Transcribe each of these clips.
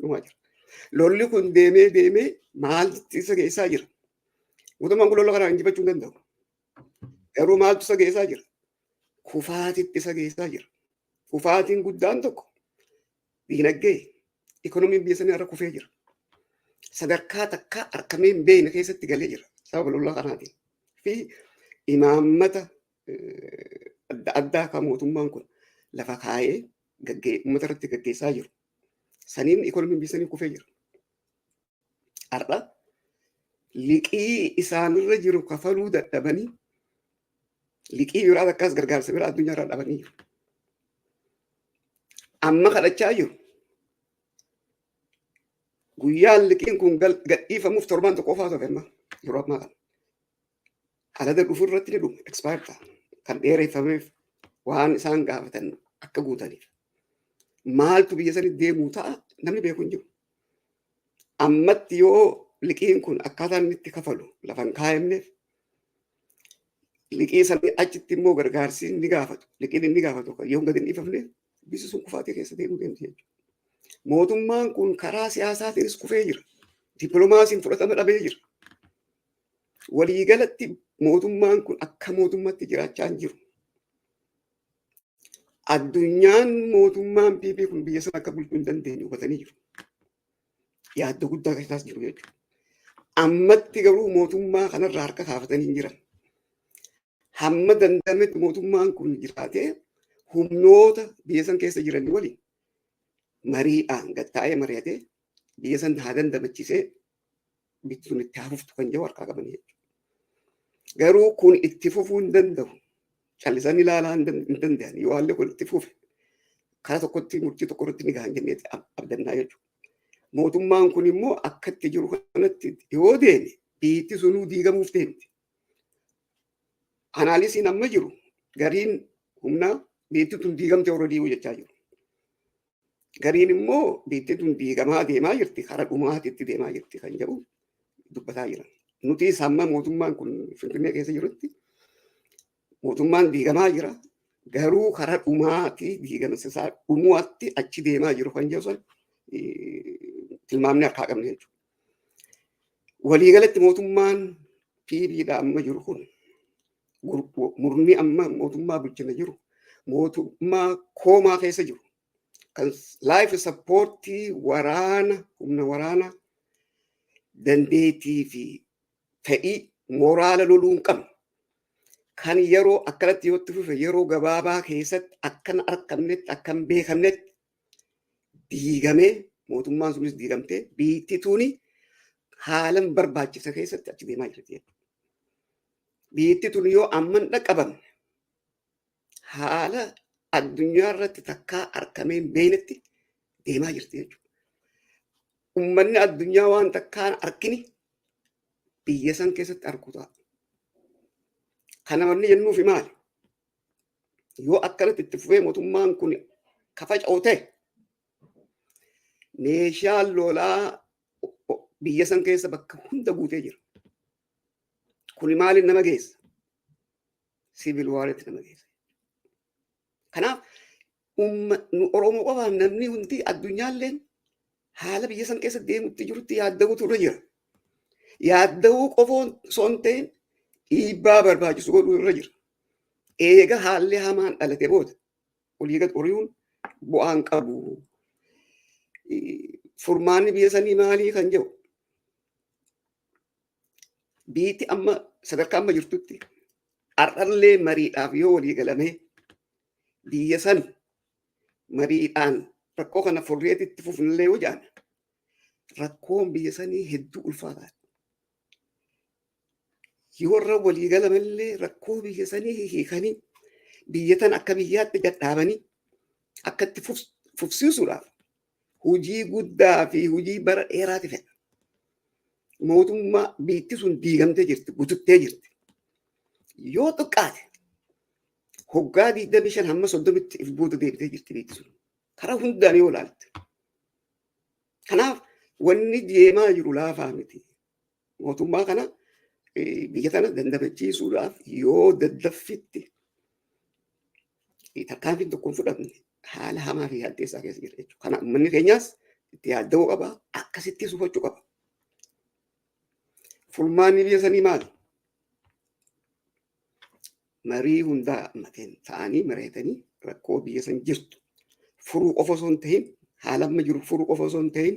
dhumaa jira. Lolli kun deemee maaltu isa geessaa jira? Mootummaan kun lola kanaan injifachuu hin danda'u. Garuu maaltu isa geessaa jira? Kufaatitti isa geessaa jira. Kufaatiin guddaan tokko diinagdee ikoonomiin biyya sanii irra kufee jira. Sadarkaa takka argamee hin beekne keessatti galee jira. Sababa lola kanaatiin. Fi imaammata adda addaa kan mootummaan kun lafa kaayee uummata irratti gaggeessaa jiru. Saniin ikoonomiin biyya sanii kufee jira. Har'a liqii isaanirra jiru kafaluu dadhabanii liqii biraa akkas gargaarsa biraa addunyaa irraa dhabanii jiru. Amma kadhachaa jiru. Guyyaan liqiin kun gadhiifamuuf torbaan tokko qofaa ta'e yeroo ammaa kana. Alada dhufu irratti ni dhumu expire ta'a. Kan dheereffameef waan isaan gaafatan akka guutaniif. Maaltu biyya sanii deemuu ta'a namni beeku hin jiru. Ammatti yoo liqiin kun akkaataan inni itti kafalu lafa hin kaa'amneef liqii sanii achitti immoo gargaarsi ni gaafatu. Liqiin inni gaafatu yoo gadi hin dhiifamneef biyyi sun kufaatii keessa deemuu deemti jechuudha. Mootummaan kun karaa siyaasaatiinis kufee jira. Dippiloomaasiin fudhatama dhabee jira. Waliigalatti mootummaan kun akka mootummaatti jiraachaa hin jiru. Addunyaan mootummaan PP kun biyya sana akka bulchuu hin dandeenye hubatanii jiru. Yaadda guddaa keessaas jiru jechuudha. Ammatti garuu mootummaa kanarraa harka kaafatanii hin jiran. Hamma danda'ametti mootummaan kun jiraatee humnoota biyya san keessa jiran waliin mariidhaan gattaa'ee mari'atee biyya san haa dandamachiisee biyyi sun itti hafuftu kan jiru harkaa qabanii jechuudha. Garuu kun itti fufuu hin danda'u. Callisanii ilaalaa hin danda'an yoo haalli kun itti fufe karaa tokkotti murtii tokko irratti ni gahan jennee abdannaa jechuudha. Mootummaan kun immoo akka itti jiru kanatti yoo deeme biyyi sunuu diigamuuf deemti. Anaaliisiin amma jiru gariin humnaa biyyi tun diigamte warra diiguu jechaa jiru. Gariin immoo biyyi tun diigamaa deemaa jirti karaa dhumaatitti deemaa jirti kan jedhu dubbataa jiran. Nuti samma mootummaan kun Finfinnee keessa jirutti mootummaan diigamaa jira. Garuu karaa dhumaatti diigamsisaa dhumuatti achi deemaa jiru kan jedhu san tilmaamni harkaa qabne jechuudha. Waliigalatti mootummaan PPdha amma jiru kun murni amma mootummaa bulchaa jiru mootummaa koomaa keessa jiru. Kan life supportii waraana humna waraana dandeettii fi fedhii mooraala loluu hin qabne. Kan yeroo akkanatti yoo itti fufe yeroo gabaabaa keessatti akkan argamnetti akkan beekamnetti diigamee mootummaan sunis diigamtee biyyi tuni haalan barbaachisa keessatti achi deemaa jirti. Biyyi tuni yoo amman dhaqqabamne haala addunyaa irratti takkaa argamee beeknetti deemaa jirti jechuudha. Uummanni addunyaa waan takkaan arkini biyya san keessatti arguu ta'a. Kana wanni jennuufi maali? Yoo akkanatti itti fufee mootummaan kun kafaca'u ta'e meeshaan lolaa biyya san keessa bakka hunda guutee jira. Kuni maaliin nama geessa? Siivil waaritti nama geessa. Kanaaf nu Oromoo qofaan namni hundi addunyaalleen haala biyya san keessa deemutti jirutti yaadda'uutu irra jira. Yaadda'uu qofoon osoo hin ta'in dhiibbaa barbaachisu godhuu irra jira. Eega haalli hamaan dhalate booda olii gad qoriyuun bu'aan qabu. Furmaanni biyya sanii maalii kan jedhu biyyi amma sadarkaa amma jirtutti har'allee mariidhaaf yoo walii galamee biyya san mariidhaan rakkoo kana furreetitti fufnillee yoo jedhan rakkoon biyya sanii hedduu ulfaataadha. Yoo irra walii galamallee rakkoo biyya sanii hiikanii biyya tan akka biyyaatti gadhaabanii akka itti fufsiisuudhaaf hojii guddaa fi hojii bara dheeraati fedha. Mootummaa biyyi sun diigamtee jirti, gututtee jirti. Yoo xiqqaate hoggaa 25 hamma 30tti if booda deebitee jirti biyyi sun. Karaa hundaan yoo ilaalte. Kanaaf wanni deemaa jiru laafaa miti. Mootummaa kana biyya tana dandamachiisuudhaaf yoo daddaffitti tarkaanfiin tokkoon fudhatne haala hamaa fi addeessaa keessa jira jechuudha. Kana uummanni keenyaas itti yaadda'uu qaba, akkasitti hubachuu qaba. Furmaanni biyya sanii maali? Marii hundaa mateen ta'anii mari'atanii rakkoo biyya san jirtu furuu qofa osoo hin ta'in, haala amma jiru furuu qofa osoo hin ta'in,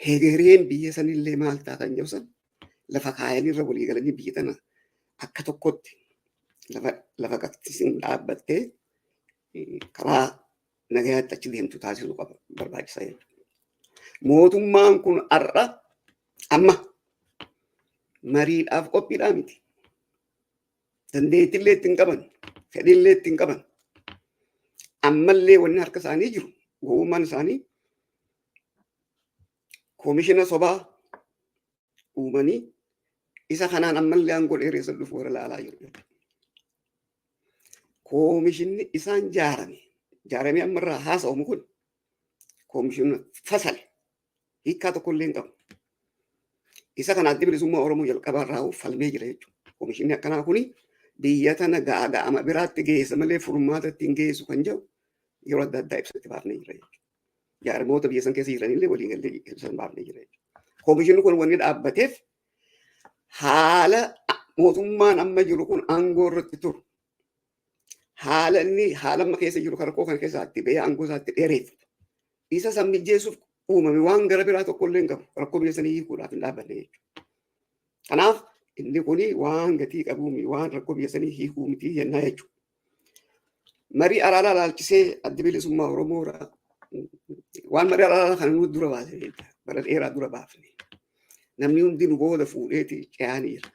hegereen biyya sanillee maal ta'a kan jedhu san lafa kaayanii irra walii galanii biyya tana akka tokkotti lafa qabsiisin dhaabbattee karaa nagayaatti achi deemtu taasisuu qaba barbaachisaa jechuudha. Mootummaan kun har'a amma mariidhaaf qophiidhaa miti. Dandeettiillee ittiin qaban, fedhiillee ittiin qaban. Ammallee wanni harka isaanii jiru, gowwummaan isaanii koomishina sobaa uumanii isa kanaan ammallee aangoo dheereessa dhufu warra ilaalaa jiru. Koomishinni isaan jaaramee ammarraa haasa'amu kun koomishina fasale hiikkaa tokkollee hin qabu. Isa kana adda bilisummaa Oromoo jalqabaarraa falmee jira jechuudha. Koomishinni akkanaa kuni biyya tana gaaga'ama biraatti geessa malee furmaata ittiin geessu kan jedhu yeroo adda addaa ibsatti baafnee jira jechuudha. Jaarmoota biyya san keessa jiranillee waliin gallee ibsan baafnee jira jechuudha. Koomishinni kun wanni dhaabbateef haala mootummaan amma jiru kun aangoo irratti turu. Haala amma keessa jiru rakkoo kana keessaatti ba'ee aangoo isaatti dheereeffatu. Isa san mijeessuuf uumame waan gara biraa tokkollee hin qabu. Rakkoo biyya sanii hiikuudhaaf hin dhaabbanne jechuudha. Kanaaf inni kuni waan gatii qabuumi, waan rakkoo biyya sanii hiikuu miti jennaa jechuudha. Marii araaraa ilaalchisee adda bilisummaa Oromoo waan marii araaraa kana nuti dura baasee bara dheeraa dura baafne. Namni hundi nu booda fuudheeti ce'aniira.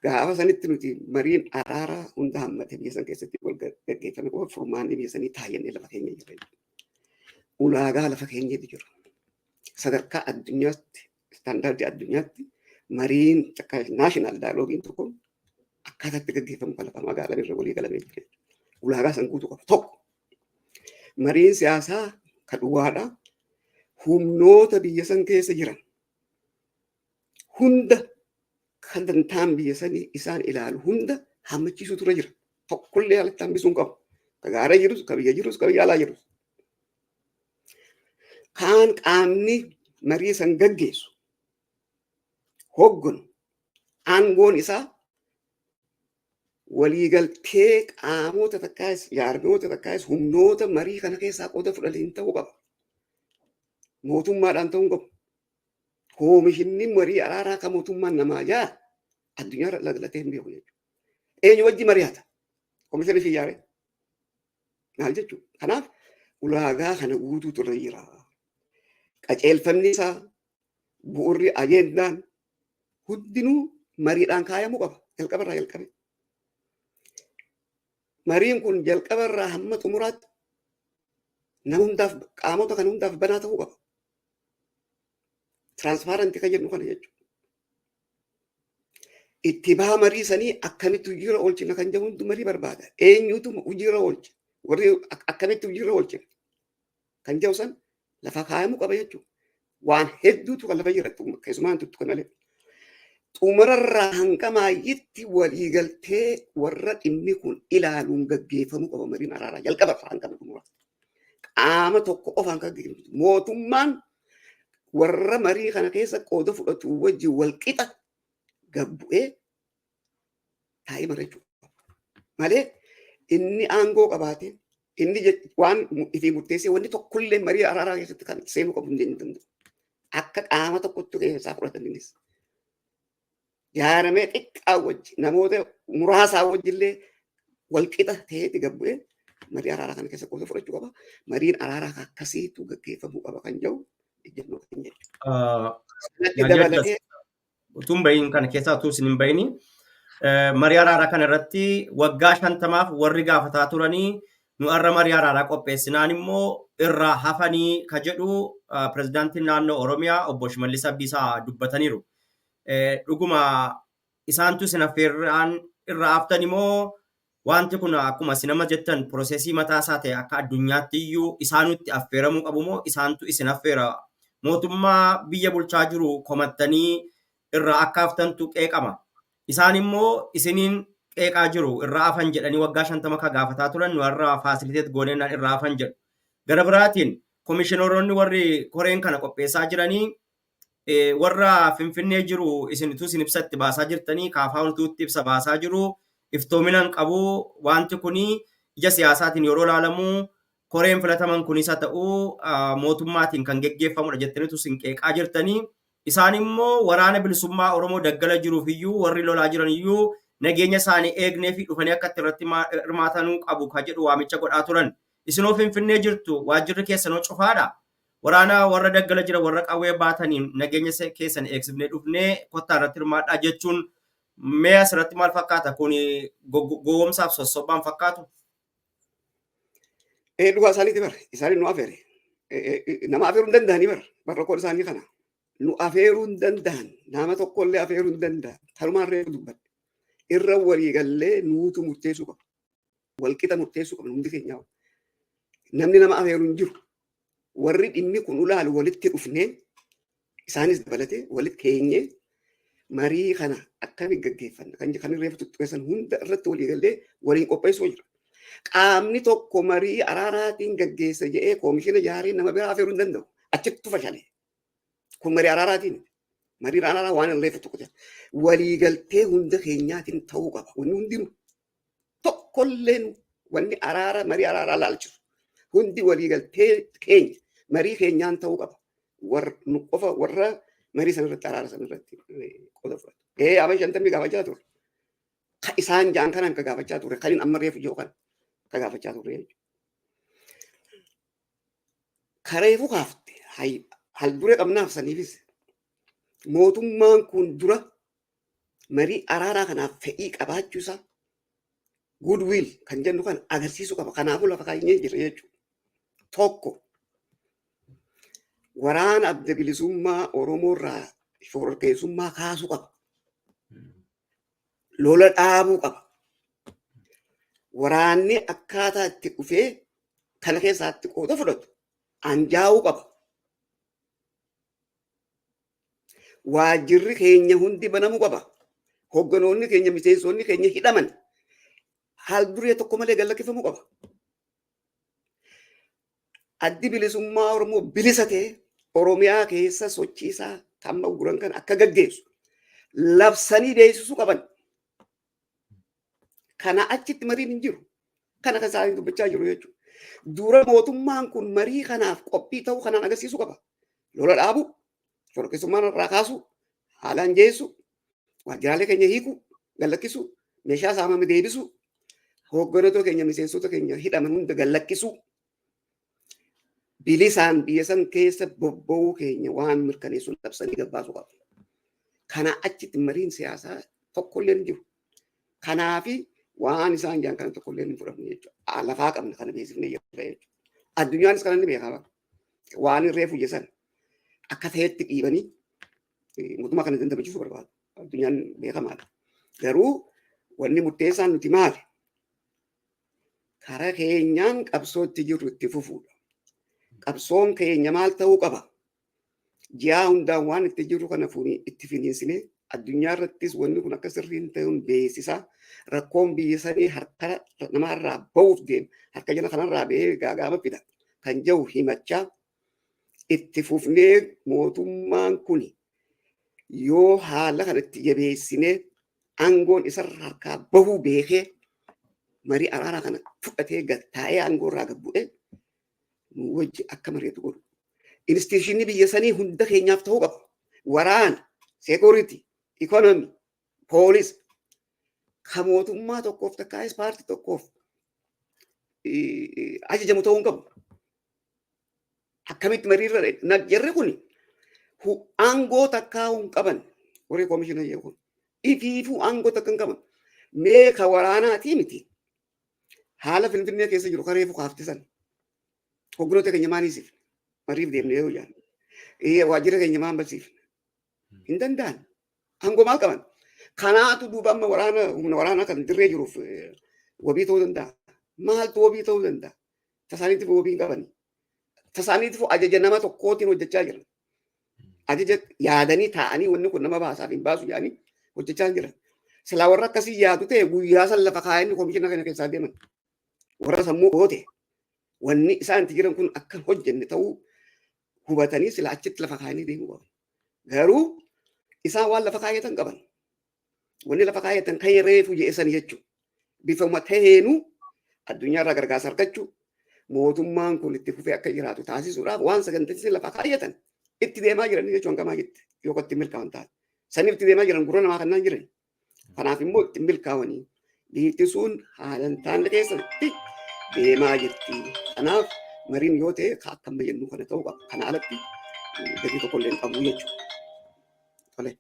Gaafa sanitti nuti mariin araaraa hunda hammate biyya san keessatti wal gaggeeffame qofa furmaanni biyya sanii taayyannee lafa keenya jira. Ulaagaa lafa keenyatti jira. Sadarkaa addunyaatti, istaandaardii addunyaatti mariin naashinaal daayiloogiin tokko akkaataatti gaggeeffamu kan lafa magaalaa irra walii galamee jira. Ulaagaa san guutuu qaba. Tokko mariin siyaasaa kan dhugaadhaa humnoota biyya san keessa jiran hunda kan dantaan biyya sanii isaan ilaalu hunda hammachiisuu tura jira. Tokkollee alatti hambisuun qabu. Ka gaara jirus, ka biyya jirus, ka biyya alaa jirus. Kaan qaamni marii san gaggeessu hogganu aangoon isaa waliigaltee qaamota takkaas jaarmoota takkaas humnoota marii kana keessaa qooda fudhateen ta'uu qaba. Mootummaadhaan ta'uu qabu. Koomishinni marii araaraa kan mootummaan namaa jaara addunyaa laglatee hin beeku jechuudha. Eenyu wajji mari'ata? Koomishinni fi yaare. Maal jechuudha? Kanaaf ulaagaa kana guutuutu irra jira. Qajeelfamni isaa bu'uurri ajeendaan hundinuu mariidhaan kaayamuu qaba. Jalqabarraa jalqabe. Mariin kun jalqabarraa hamma xumuraatti nama hundaaf qaamota kan hundaaf banaa ta'uu qaba. Tiraansfaarantii kan jennu kana jechuudha. Itti baha marii sanii akkamitti hojiirra oolchina kan jedhu hundi marii barbaada. Eenyutu hojiirra oolcha? Warri akkamitti hojiirra oolchina kan jedhu san lafa kaayamuu qaba jechuudha. Waan hedduutu kan lafa jira keessumaa tuttu kan malee. Xumurarraa hanga maayyitti waliigaltee warra dhimmi kun ilaaluun gaggeeffamuu qaba mariin araaraa jalqabarraa hanga xumuraatti. Qaama tokko qofaan kan gaggeeffamu. Mootummaan warra marii kana keessa qooda fudhatu wajjin wal qixa gabbu'ee taa'ee mari'achuu malee inni aangoo qabaate inni waan ifi murteessee wanni tokkollee marii araaraa keessatti kan seenuu qabu hin danda'u. Akka qaama tokkotti keessaa fudhatanis jaaramee xiqqaa wajji namoota muraasaa wajjillee wal qixa ta'eeti gabbu'ee marii araaraa kana keessa qooda fudhachuu qaba. Mariin araaraa akkasiitu gaggeeffamuu qaba kan jedhu ejjennoo keenya jechuudha. Utuun bahin kana keessaa utuu isin hin bahini marii araaraa kana irratti waggaa 50 warri gaafataa turanii nu har'a marii araaraa qopheessinaan immoo irraa hafanii ka jedhu pirezidaantiin naannoo Oromiyaa obbo Shimallis Abdiisaa dubbataniiru. Dhuguma isaantu isin affeerraan irraa haftan immoo wanti kun akkuma isin amma jettan piroosesii mataa isaa ta'e akka addunyaatti iyyuu isaanutti affeeramuu qabu moo isaantu isin affeera? Mootummaa biyya bulchaa jiru komattanii irraa akka haftantu qeeqama. Isaan immoo isiniin qeeqaa jiru irraa hafan jedhanii waggaa 50 ka gaafataa turan nu har'a faasiliteet gooneenaan irraa hafan jedhu. Gara biraatiin komishinoroonni warri koreen kana qopheessaa jiranii warra Finfinnee jiru isinitu isin ibsatti baasaa jirtanii kaafaa oltuutti ibsa baasaa jiru iftoominaan qabu wanti kuni ija siyaasaatiin yeroo ilaalamu koreen filataman kunis haa ta'u mootummaatiin kan geggeeffamudha jettanitu isin qeeqaa jirtanii isaan immoo waraana bilisummaa Oromoo daggala jiruuf iyyuu warri lolaa jiran iyyuu nageenya isaanii eegnee fi dhufanii akka irratti hirmaatanuu qabu ka jedhu waamicha godhaa turan isinoo Finfinnee jirtu waajjirri keessanoo cufaadha waraana warra daggala jira warra qawwee baataniin nageenya keessan eegsifnee dhufnee kottaa irratti hirmaadhaa jechuun mee asirratti maal fakkaata kun gowwoomsaaf sossobaan fakkaatu? Dhugaa isaaniiti bara isaanii nu afeere nama afeeruu hin danda'anii bara koon isaanii kana nu afeeruu hin danda'an nama tokkollee afeeruu hin danda'an talumaan reefu dubbadde irra waliigallee nuutu murteessuu qaba walqixa murteessuu qaba hundi keenyaa namni nama afeeruu hin jiru warri dhimmi kun ulaalu walitti dhufnee isaanis dabalatee walitti keenyee marii kana akkamiin gaggeeffanna kan reefu tuttuqeessan hunda irratti waliigallee waliin qopheessuu jira. Qaamni tokko marii araaraatiin gaggeessa jedhee koomishina jaarii nama biraa afeeruu hin danda'u. Achitti fashale. Kun marii araaraatiin. Marii araaraa waan hin reefu tokko waliigaltee hunda keenyaatiin ta'uu qaba. Wanni hundinuu tokkolleen wanni marii araaraa laalchisu. Hundi waliigaltee keenya marii keenyaan ta'uu qaba. Nu qofa warra marii sanarratti araara sanarratti qooda fudhatu. Amma 50 gaafachaa ture. Kan isaan jaan kanaan ka gaafachaa ture. Kan hin amma reefu jiru kan. Kagaafachaa turre jechuudha. Kareefu kaafte hal dure qabnaaf saniifis mootummaan kun dura marii araaraa kanaaf fedhii qabaachuusaa goodwill kan jennu kan agarsiisu qaba. Kanaafuu lafa kaayinee jira jechuudha. Tokko waraana adda bilisummaa Oromoo irraa shororkeessummaa kaasuu qaba. Lola dhaabuu qaba. Waraanni akkaataa itti dhufee kana keessaatti qooda fudhatu anjaa'uu qaba. Waajjirri keenya hundi banamuu qaba. Hogganoonni keenya miseensonni keenya hidhaman haal duree tokko malee gallakkifamuu qaba. Addi bilisummaa Oromoo bilisa ta'e Oromiyaa keessa sochiisaa tamma guran kan akka gaggeessu labsanii beeksisuu qaban. Kana achitti mariin hin jiru. Kana kan isaanii dubbachaa jiru jechuudha. Dura mootummaan kun marii kanaaf qophii ta'uu kanaan agarsiisuu qaba. Lola dhaabuu, shororkeessummaa irraa kaasuu, haalaan jeessu, waajjiraalee keenya hiikuu, gallakkisuu, meeshaa saamame deebisuu, hooggantoota keenya miseensota keenya hidhaman hunda gallakkisuu, bilisaan biyya san keessa bobba'uu keenya waan mirkaneessuun labsanii gabbaasuu qabu. Kana achitti mariin siyaasaa tokkollee hin jiru. Kanaafi waan isaan jaan kana tokkollee hin fudhamne jechuudha. Lafaa qabna kana beeksifnee jirra jechuudha. Addunyaanis kana ni beekama. Waan irree fuyyesan akka ta'etti dhiibanii mootummaa kana dandamachiisuu barbaadu. Addunyaan beekamaadha. Garuu wanni murteessaan nuti maali? Karaa keenyaan qabsootti jirru itti fufuudha. Qabsoon keenya maal ta'uu qaba? Ji'aa hundaan waan itti jirru kana fuunii itti finiinsinee addunyaa irrattis wanni kun akka sirriin ta'uun beeksisaa rakkoon biyya sanii harka namaarraa bahuuf deema. Harka jala kanarraa ba'ee gaagaama fida. Kan jiru himachaa itti fufnee mootummaan kun yoo haala kanatti jabeessinee aangoon isarra harkaa bahuu beekee marii araaraa kana fudhatee taa'ee aangoo irraa gabbu'ee nu wajji akka mari'atu godhu. Instituushinni biyya sanii hunda keenyaaf ta'uu qaba. Waraana, seekuritii, ikonomii, poolis kan mootummaa tokkoof takkaayis paartii tokkoof ajajamu ta'uu hin qabu. Akkamitti mariirra jarri kun aangoo takkaa hin qaban warri koomishina jedhu ifiifuu aangoo takka hin qaban mee ka waraanaatii miti haala Finfinnee keessa jiru kareefu kaafte san hogganoota keenya maaniisiif mariif deemnee yoo jaan waajjira keenya maan barsiifne hin danda'an aangoo maal qaban kanaatu duuba amma humna waraanaa kan dirree jiruuf wabii ta'uu danda'a maaltu wabii ta'uu danda'a tasaaniitiif wabii hin qabani tasaaniitiif ajaja nama tokkootiin hojjechaa jiran ajaja yaadanii taa'anii wanni kun nama baasaaf hin baasu yaanii hojjechaa jiran silaa warra akkasii yaadu ta'e guyyaa san lafa kaa'anii koomishina kana keessaa deeman warra sammuu goote wanni isaan itti jiran kun akka hojjenne ta'uu hubatanii sila achitti lafa kaayanii deemuu qabu. Garuu isaan waan lafa kaayatan qaban. Wanni lafa kaayatan kan reefu jeessan jechuudha. Bifuma ta'eenuu addunyaarraa gargaarsa argachuu mootummaan kun itti fufee akka jiraatu taasisuudhaaf waan saganteessanii lafa kaayatan itti deemaa jiran jechuun hangamaa jetti yoo itti milkaa'an taate. Saniif itti deemaa jiran gurra namaa kannaan jiran. Kanaaf immoo itti milkaa'anii biitti sun haalan taanne keessatti deemaa jirti. Kanaaf mariin yoo ta'e akka amma jennu kana ta'uu qaba. Kana alatti gatii tokko illee hin qabu jechuudha. Tole.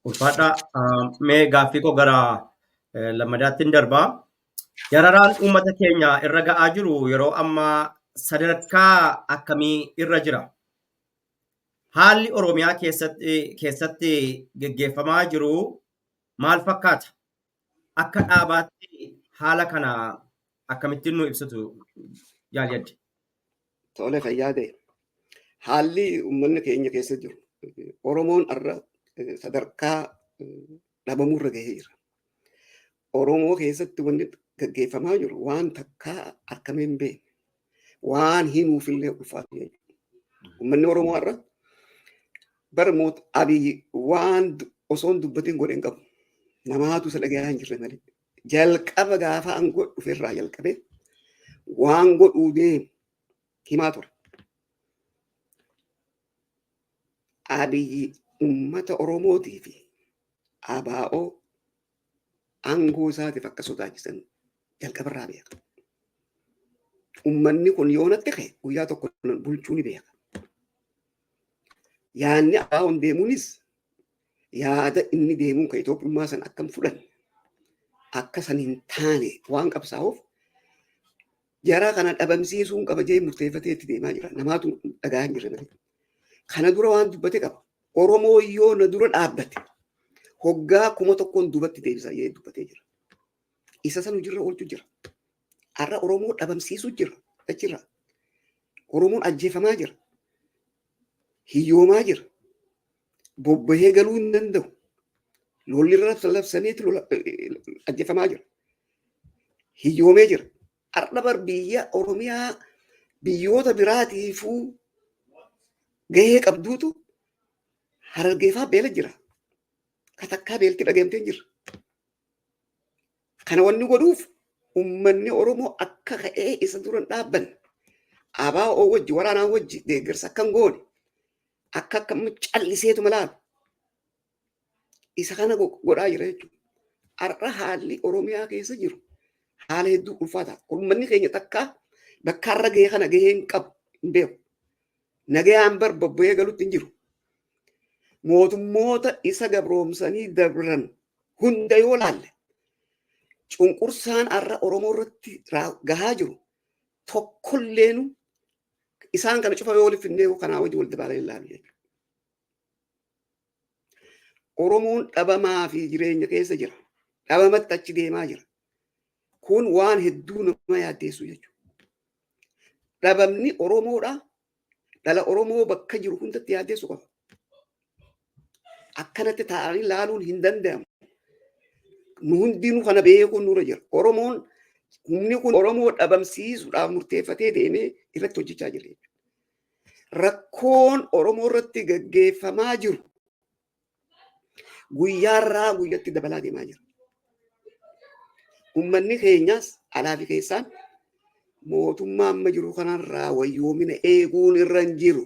Ulfaadha mee gaaffii koo gara lammadaattiin darbaa. Dararaan uummata keenya irra ga'aa jiru yeroo ammaa sadarkaa akkamii irra jira? Haalli Oromiyaa keessatti geggeeffamaa jiru maal fakkaata? Akka dhaabaatti haala kana akkamittiin nu ibsitu yaadde? Tole fayyaa ta'e. Haalli uummanni keenya keessa jiru Oromoon irra sadarkaa dhabamuurra gahee jira. Oromoo keessatti wanti gaggeeffamaa jiru waan takkaa akkamii hin beekne waan hinuufillee ulfaatu jechuudha. Uummanni Oromoo irra barmoota Abiyyi waan osoo hin dubbatiin godhe hin qabu. Namaatu isa dhagayaa hin jirre malee. Jalqaba gaafa aangoo dhufeerraa jalqabee waan godhuu deemu himaa ture. Abiyyi uummata Oromootii fi ABO aangoo isaatiif akka sodaachisan jalqabarraa beeka. Uummanni kun yoo natti ka'e guyyaa tokko bulchuu ni beeka. Yaadni ABO'n deemuunis yaada inni deemuun kan Itoophiyummaa san akkam fudhan akka san hin taane waan qabsaa'uuf jara kana dhabamsiisuun qaba jee murteeffatee itti deemaa jira. Namaatu dhagaa hin jirre malee. Kana dura waan dubbate qaba. Oromoo yoo na dura dhaabbate hoggaa 1,000 dubatti deebisaa jee dubbatee jira. Isa san hojirra oolchuu jira. Har'a Oromoo dhabamsiisuu jira. Achirra. Oromoon ajjeefamaa jira. Hiyyoomaa jira. Bobbahee galuu hin danda'u. Lolli irra labsameeti ajjeefamaa jira. Hiyyoomee jira. Har'a bar biyya Oromiyaa biyyoota biraatiifuu gahee qabduutu Harargeefaa beela jira. Katakkaa beelti dhageemtee jira. Kana wanni godhuuf uummanni Oromoo akka ka'ee isa dura dhaabban ABO wajji waraanaa wajji deeggarsa akkan goone akka akkam calliseetu malaalu isa kana godhaa jira jechuudha. Har'a haalli Oromiyaa keessa jiru haala hedduu ulfaata. Uummanni keenya takkaa bakka har'a gahee kana gahee hin qabu hin beeku. Nagayaan bobba'ee galuutti hin jiru. Mootummoota isa gabroomsanii dabran hunda yoo laalle cunqursaan har'a Oromoo irratti gahaa jiru tokkolleenu isaan kana cufa yoo waliif hin deemu kanaa wajji wal dabaalee ilaalu jechuudha. Oromoon dhabamaa fi jireenya keessa jira. Dhabamatti achi deemaa jira. Kun waan hedduu nama yaaddeessu jechuudha. Dhabamni Oromoodhaa dhala Oromoo bakka jiru hundatti yaaddeessu qaba. Akkanatti taa'anii ilaaluun hin danda'amu. Nu hundinuu kana beekuun nurra jira. Oromoon humni kun Oromoo dhabamsiisuudhaaf murteeffatee deemee irratti hojjechaa jira. Rakkoon Oromoo irratti gaggeeffamaa jiru guyyaarraa guyyatti dabalaa deemaa jira. Uummanni keenyaas alaa fi keessaan mootummaa amma jiru kanarraa wayyoomina eeguun irra hin jiru.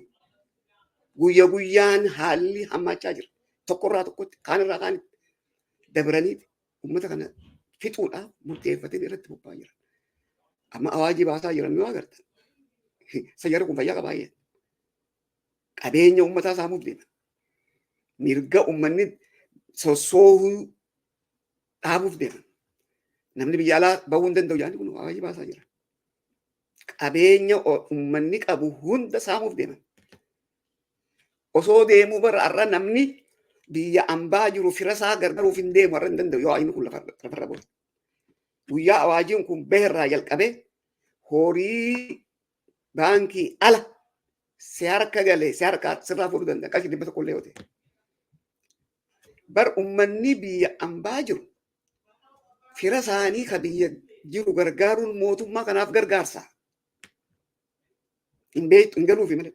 Guyya guyyaan haalli hammaachaa jira. Tokkorraa tokkotti kaanirraa kaanitti dabraniiti uummata kana fixuudhaaf murteeffatee irratti bobba'aa jira. Amma awaajii baasaa jiran yoo agartan sayyara kun fayyaa qabaa jira. Qabeenya uummataa saamuuf deema. Mirga uummanni sossoohuu dhaabuuf deema. Namni biyya alaa bahuu hin danda'u jedhanii kun awaajii baasaa jira. Qabeenya uummanni qabu hunda saamuuf deema. Osoo deemuu bara har'a namni biyya ambaa jiru firasaa gargaaruuf hin deemu har'a hin danda'u yoo inni kun lafarra bulu. Guyyaa awaajiin kun baherraa jalqabee horii baankii ala si harka galee si harka sirraa fuudhuu danda'a qarshii 100 illee yoo ta'e. bar ummanni biyya ambaa jiru fira isaanii ka biyya jiru gargaaruun mootummaa kanaaf gargaarsa. Hin beektu hin galuufi malee.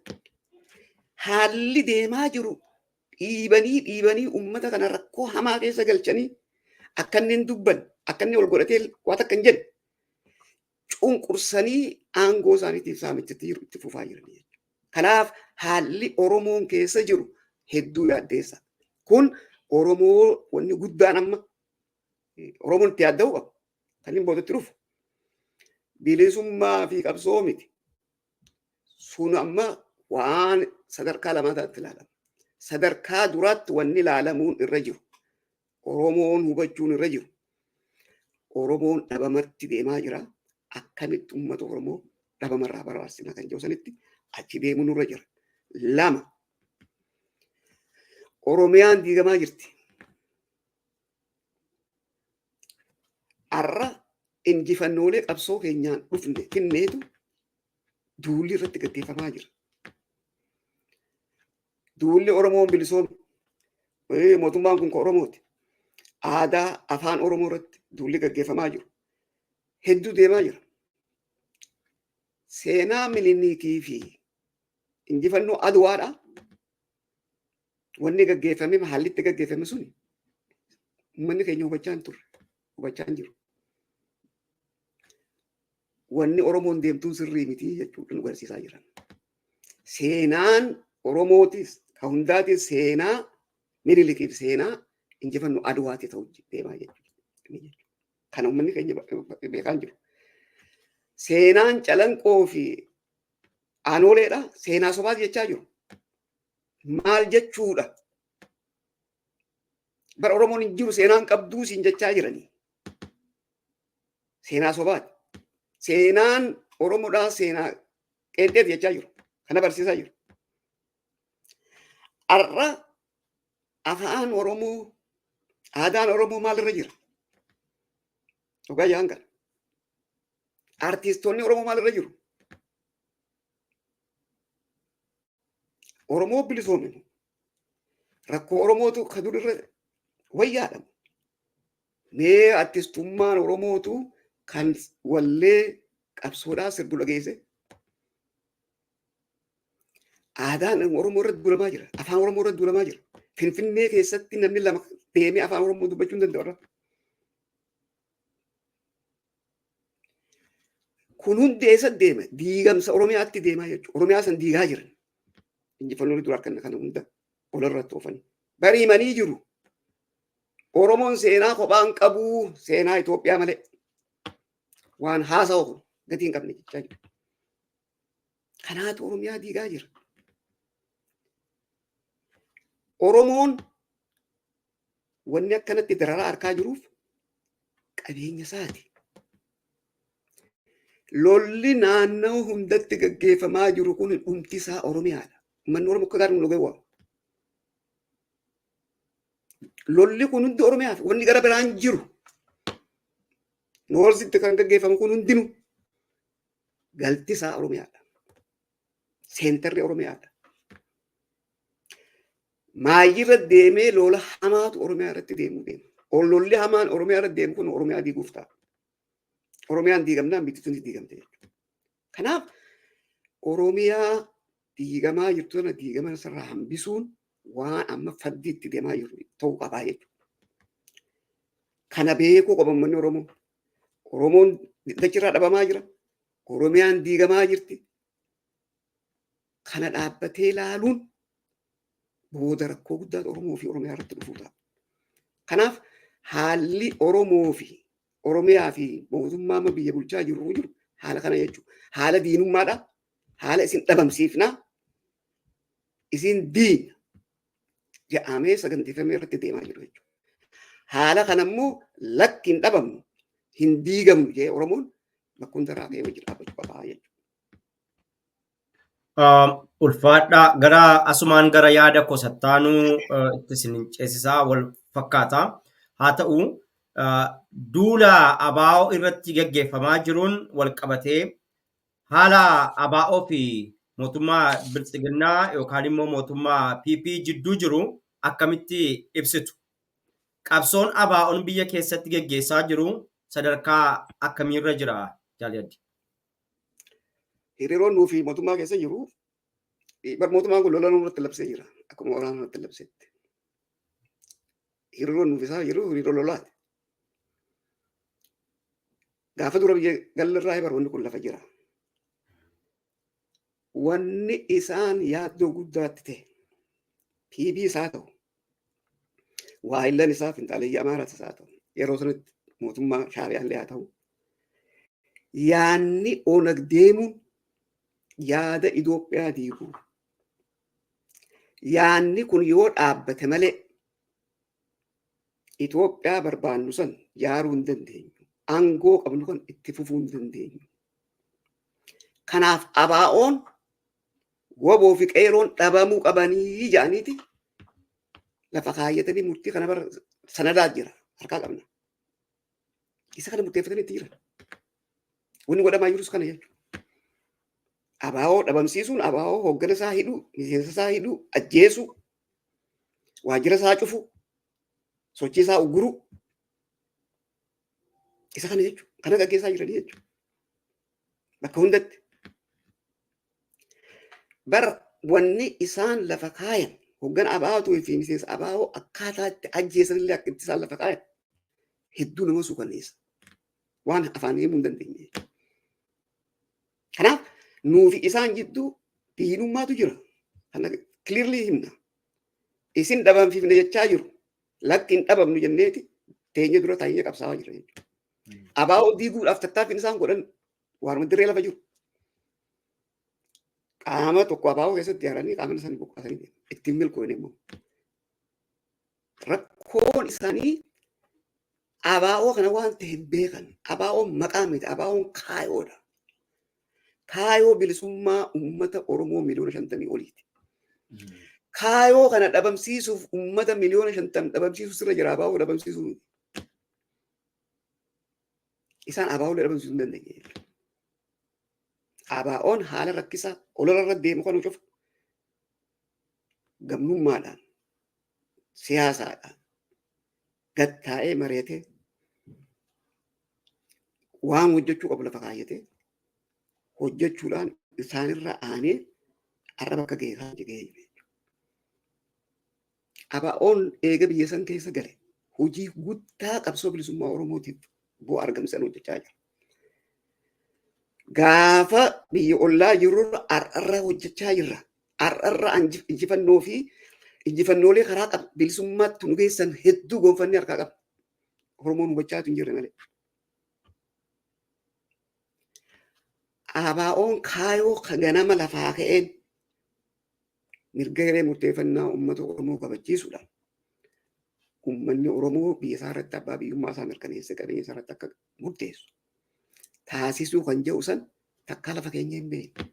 Haalli deemaa jiru dhiibanii ummata kana rakkoo hamaa keessa galchanii akka inni hin dubban akka inni ol godhatee waan akka hin jenne cunqursanii aangoo isaaniitiif saamichatti jiru itti fufaa jiranii. Kanaaf haalli Oromoon keessa jiru hedduu yaaddeessa. Kun Oromoo wanni guddaan amma Oromoon itti yaadda'u qaba. Kan inni boodatti dhufu bilisummaa fi qabsoo miti. Sun amma waan sadarkaa lamaatti ilaalama. Sadarkaa duraatti wanni ilaalamuun irra jiru. Oromoon hubachuun irra jiru. Oromoon dhabamatti deemaa jira. Akkamitti uummata Oromoo dhabamarraa baraarsina kan jedhu sanitti achi deemuun irra jira. Lama. Oromiyaan diigamaa jirti. Har'a injifannoolee qabsoo keenyaan dhufne finneetu duulli irratti gaggeeffamaa jira. Duulli Oromoon bilisoome. Mootummaan kun Oromooti. Aadaa afaan Oromoo irratti duulli gaggeeffamaa jiru. Hedduu deemaa jira. Seenaa Minilikii fi injifannoo Aduwaadha. Wanni gaggeeffame haalli itti gaggeeffame suni uummanni keenya hubachaa hin turre. Hubachaa hin jiru. Wanni Oromoon deemtuun sirrii miti jechuudha nu agarsiisaa jiran. Seenaan Oromootis kan hundaatis seenaa Minilikiif seenaa injifannoo Aduwaati ta'u deemaa jechuudha. Kan uummanni keenya beekaa jiru. Seenaan Calanqoo fi Aanooleedha. Seenaa sobaati jechaa jiru. Maal jechuudha? Bara Oromoon hin jiru seenaan qabduu siin jechaa jiranii. Seenaa sobaati. Seenaan Oromoodhaa seenaa qeenxeeti jechaa jiru. Kana barsiisaa jiru. Har'a afaan Oromoo, aadaan Oromoo maalirra jira? Dhugaa jaan kana. Artiistoonni Oromoo maalirra jiru? Oromoo bilisoome. Rakkoo Oromootu ka durirra wayyaadha. Mee artiistummaan Oromootu kan wallee qabsoodhaa sirbu dhageesse. Aadaan Oromoo irratti duulamaa jira. Afaan Oromoo irratti duulamaa jira. Finfinnee keessatti namni lama deemee afaan Oromoo dubbachuu hin danda'u. Kun hundi eessa deema? Diigamsa Oromiyaatti deemaa jechuudha. Oromiyaa san diigaa jiran. Injifannoo dura kana hunda walirratti oofanii. Bariimanii jiru. Oromoon seenaa kophaan qabu seenaa Itoophiyaa malee. Waan haasa'u kun gatii hin qabne jechaa jiru. Kanaatu Oromiyaa diigaa jira. Oromoon wanni akkanatti dararaa harkaa jiruuf qabeenya isaati. Lolli naannoo hundatti gaggeeffamaa jiru kun dhumti isaa Oromiyaadha. Manni Oromoo akka gaariin logee waamu. Lolli kun hundi Oromiyaaf wanni gara biraan jiru. Noorsitti kan gaggeeffamu kun hundinuu galti isaa Oromiyaadha. Seentarri Oromiyaadha. Maayirra deemee lola hamaatu Oromiyaa irratti deemuu deema. Lolli hamaan Oromiyaa irratti deemu kun Oromiyaa diiguuf ta'a. Oromiyaan diigamnaan bittituun diigamte jechuudha. Kanaaf Oromiyaa diigamaa jirtu sana diigama irraa hambisuun waan amma fardii itti deemaa jiru ta'uu qabaa jechuudha. Kana beekuu qaban manni Oromoo. Oromoon dachirraa dhabamaa jira. Oromiyaan diigamaa jirti. Kana dhaabbatee ilaaluun booda rakkoo guddaa Oromoo fi Oromiyaa irratti dhufuu ta'a. Kanaaf haalli Oromoo fi Oromiyaa fi mootummaa amma biyya bulchaa jiru haala kana jechuudha. Haala diinummaadha. Haala isin dhabamsiifnaa. Isin diina jedhamee saganteeffamee irratti deemaa jiru jechuudha. Haala kanammoo lakki hin dhabamnu hin diigamnu jee Oromoon bakka hundarraa ka'ee wajjin dhaabbachuu qabaa jechuudha. Ulfaadhaa gara asumaan gara yaada kosattaanuu itti isin ceesisaa wal fakkaata. Haa ta'u duula ABO irratti gaggeeffamaa jiruun wal qabatee haala ABO fi mootummaa Biltsiginnaa yookaan immoo mootummaa PP jidduu jiru akkamitti ibsitu? qabsoon ABO'n biyya keessatti geggeessaa jiru sadarkaa akkamiirra jira jaalladhi? Hiriiroon nuufi mootummaa keessa jiru bar mootummaan kun lola nurratti labsee jira akkuma waraana nurratti labsetti. Hiriiroon nuuf isaa jiru hiriiroo lolaati. Gaafa dura biyya galirraa bar wanni kun lafa jira. Wanni isaan yaaddoo guddaatti ta'e PB isaa ta'u waayillan isaa finxaalee Amaaraas isaa ta'u yeroo sanatti mootummaa Shaabiyaallee haa ta'u yaanni onag deemuun yaada Itoophiyaa diiguu yaanni kun yoo dhaabbate malee Itoophiyaa barbaannu san yaaruu hin dandeenyu. Aangoo qabnu kan itti fufuu hin dandeenyu. Kanaaf ABO'n woboo fi qeeroon dhabamuu qabanii jedhaniiti lafa kaayyatanii murtii kana bara sanadaa jira harkaa qabna. Isa kana murteeffatanii itti jiran. Wanni godhamaa jirus kana jechuudha. ABO dhabamsiisuun ABO hoggana isaa hidhuu, miseensa isaa hidhuu, ajjeesuu, waajjira isaa cufuu, sochii isaa ugguruu. Isa kana jechuudha. Kana gaggeessaa jiranii jechuudha. Bakka hundatti. Bara wanni isaan lafa kaayan hoggana ABO'tuu fi miseensa ABO akkaataa itti ajjeesanillee akka itti isaan lafa kaayan hedduu nama suukanneessa. Waan afaan himuu hin dandeenye. Kanaaf nuufi isaan jidduu diinummaatu jira. Kana clearly himna. Isin dhabamsiifne jechaa jiru. Lakki hin dhabamnu jenneeti teenye dura taa'ee qabsaa'aa jira jechuudha. ABO diiguudhaaf tattaaffiin isaan godhan waanuma dirree lafa jiru. Qaama tokko ABO keessatti yaaranii qaamni isaanii boqqaasanii ittiin milkoo'in immoo. Rakkoon isaanii ABO kana waan ta'e beekan. ABO maqaa miti. ABO'n kaayoodha. Kaayoo bilisummaa uummata Oromoo miliyoona 50 oliiti. Kaayoo kana dhabamsiisuuf uummata miliyoona 50 dhabamsiisuu sirra jira. ABO dhabamsiisuu isaan ABO'lee dhabamsiisuu hin dandeenye. ABO'n haala rakkisaa olola irra deemu kan cufa gamnummaadhaan siyaasaadhaan gattaa'ee mareetee waan hojjechuu qabu lafa kaayyatee hojjechuudhaan isaanirra aanee arraba akka geessaa jigee jire. ABO'n eega biyya san keessa gale hojii guddaa qabsoo bilisummaa Oromootiif bu'aa argamsiisan hojjechaa jira. Gaafa biyya ollaa jirurra ar'arra hojjechaa jirra. Ar'arra injifannoo fi injifannoolee karaa bilisummaatti nu geessan hedduu gonfannee harkaa qaba. Oromoon hubachaatu hin jirre malee. ABO'n kaayoo ganama lafaa ka'een mirga hiree murteeffannaa uummata Oromoo kabachiisuudhaan uummanni Oromoo biyya isaa irratti abbaa biyyummaa isaa mirkaneessee qabeenya isaa irratti akka murteessu taasisuu kan jedhu san takkaa lafa keenya hin beekne.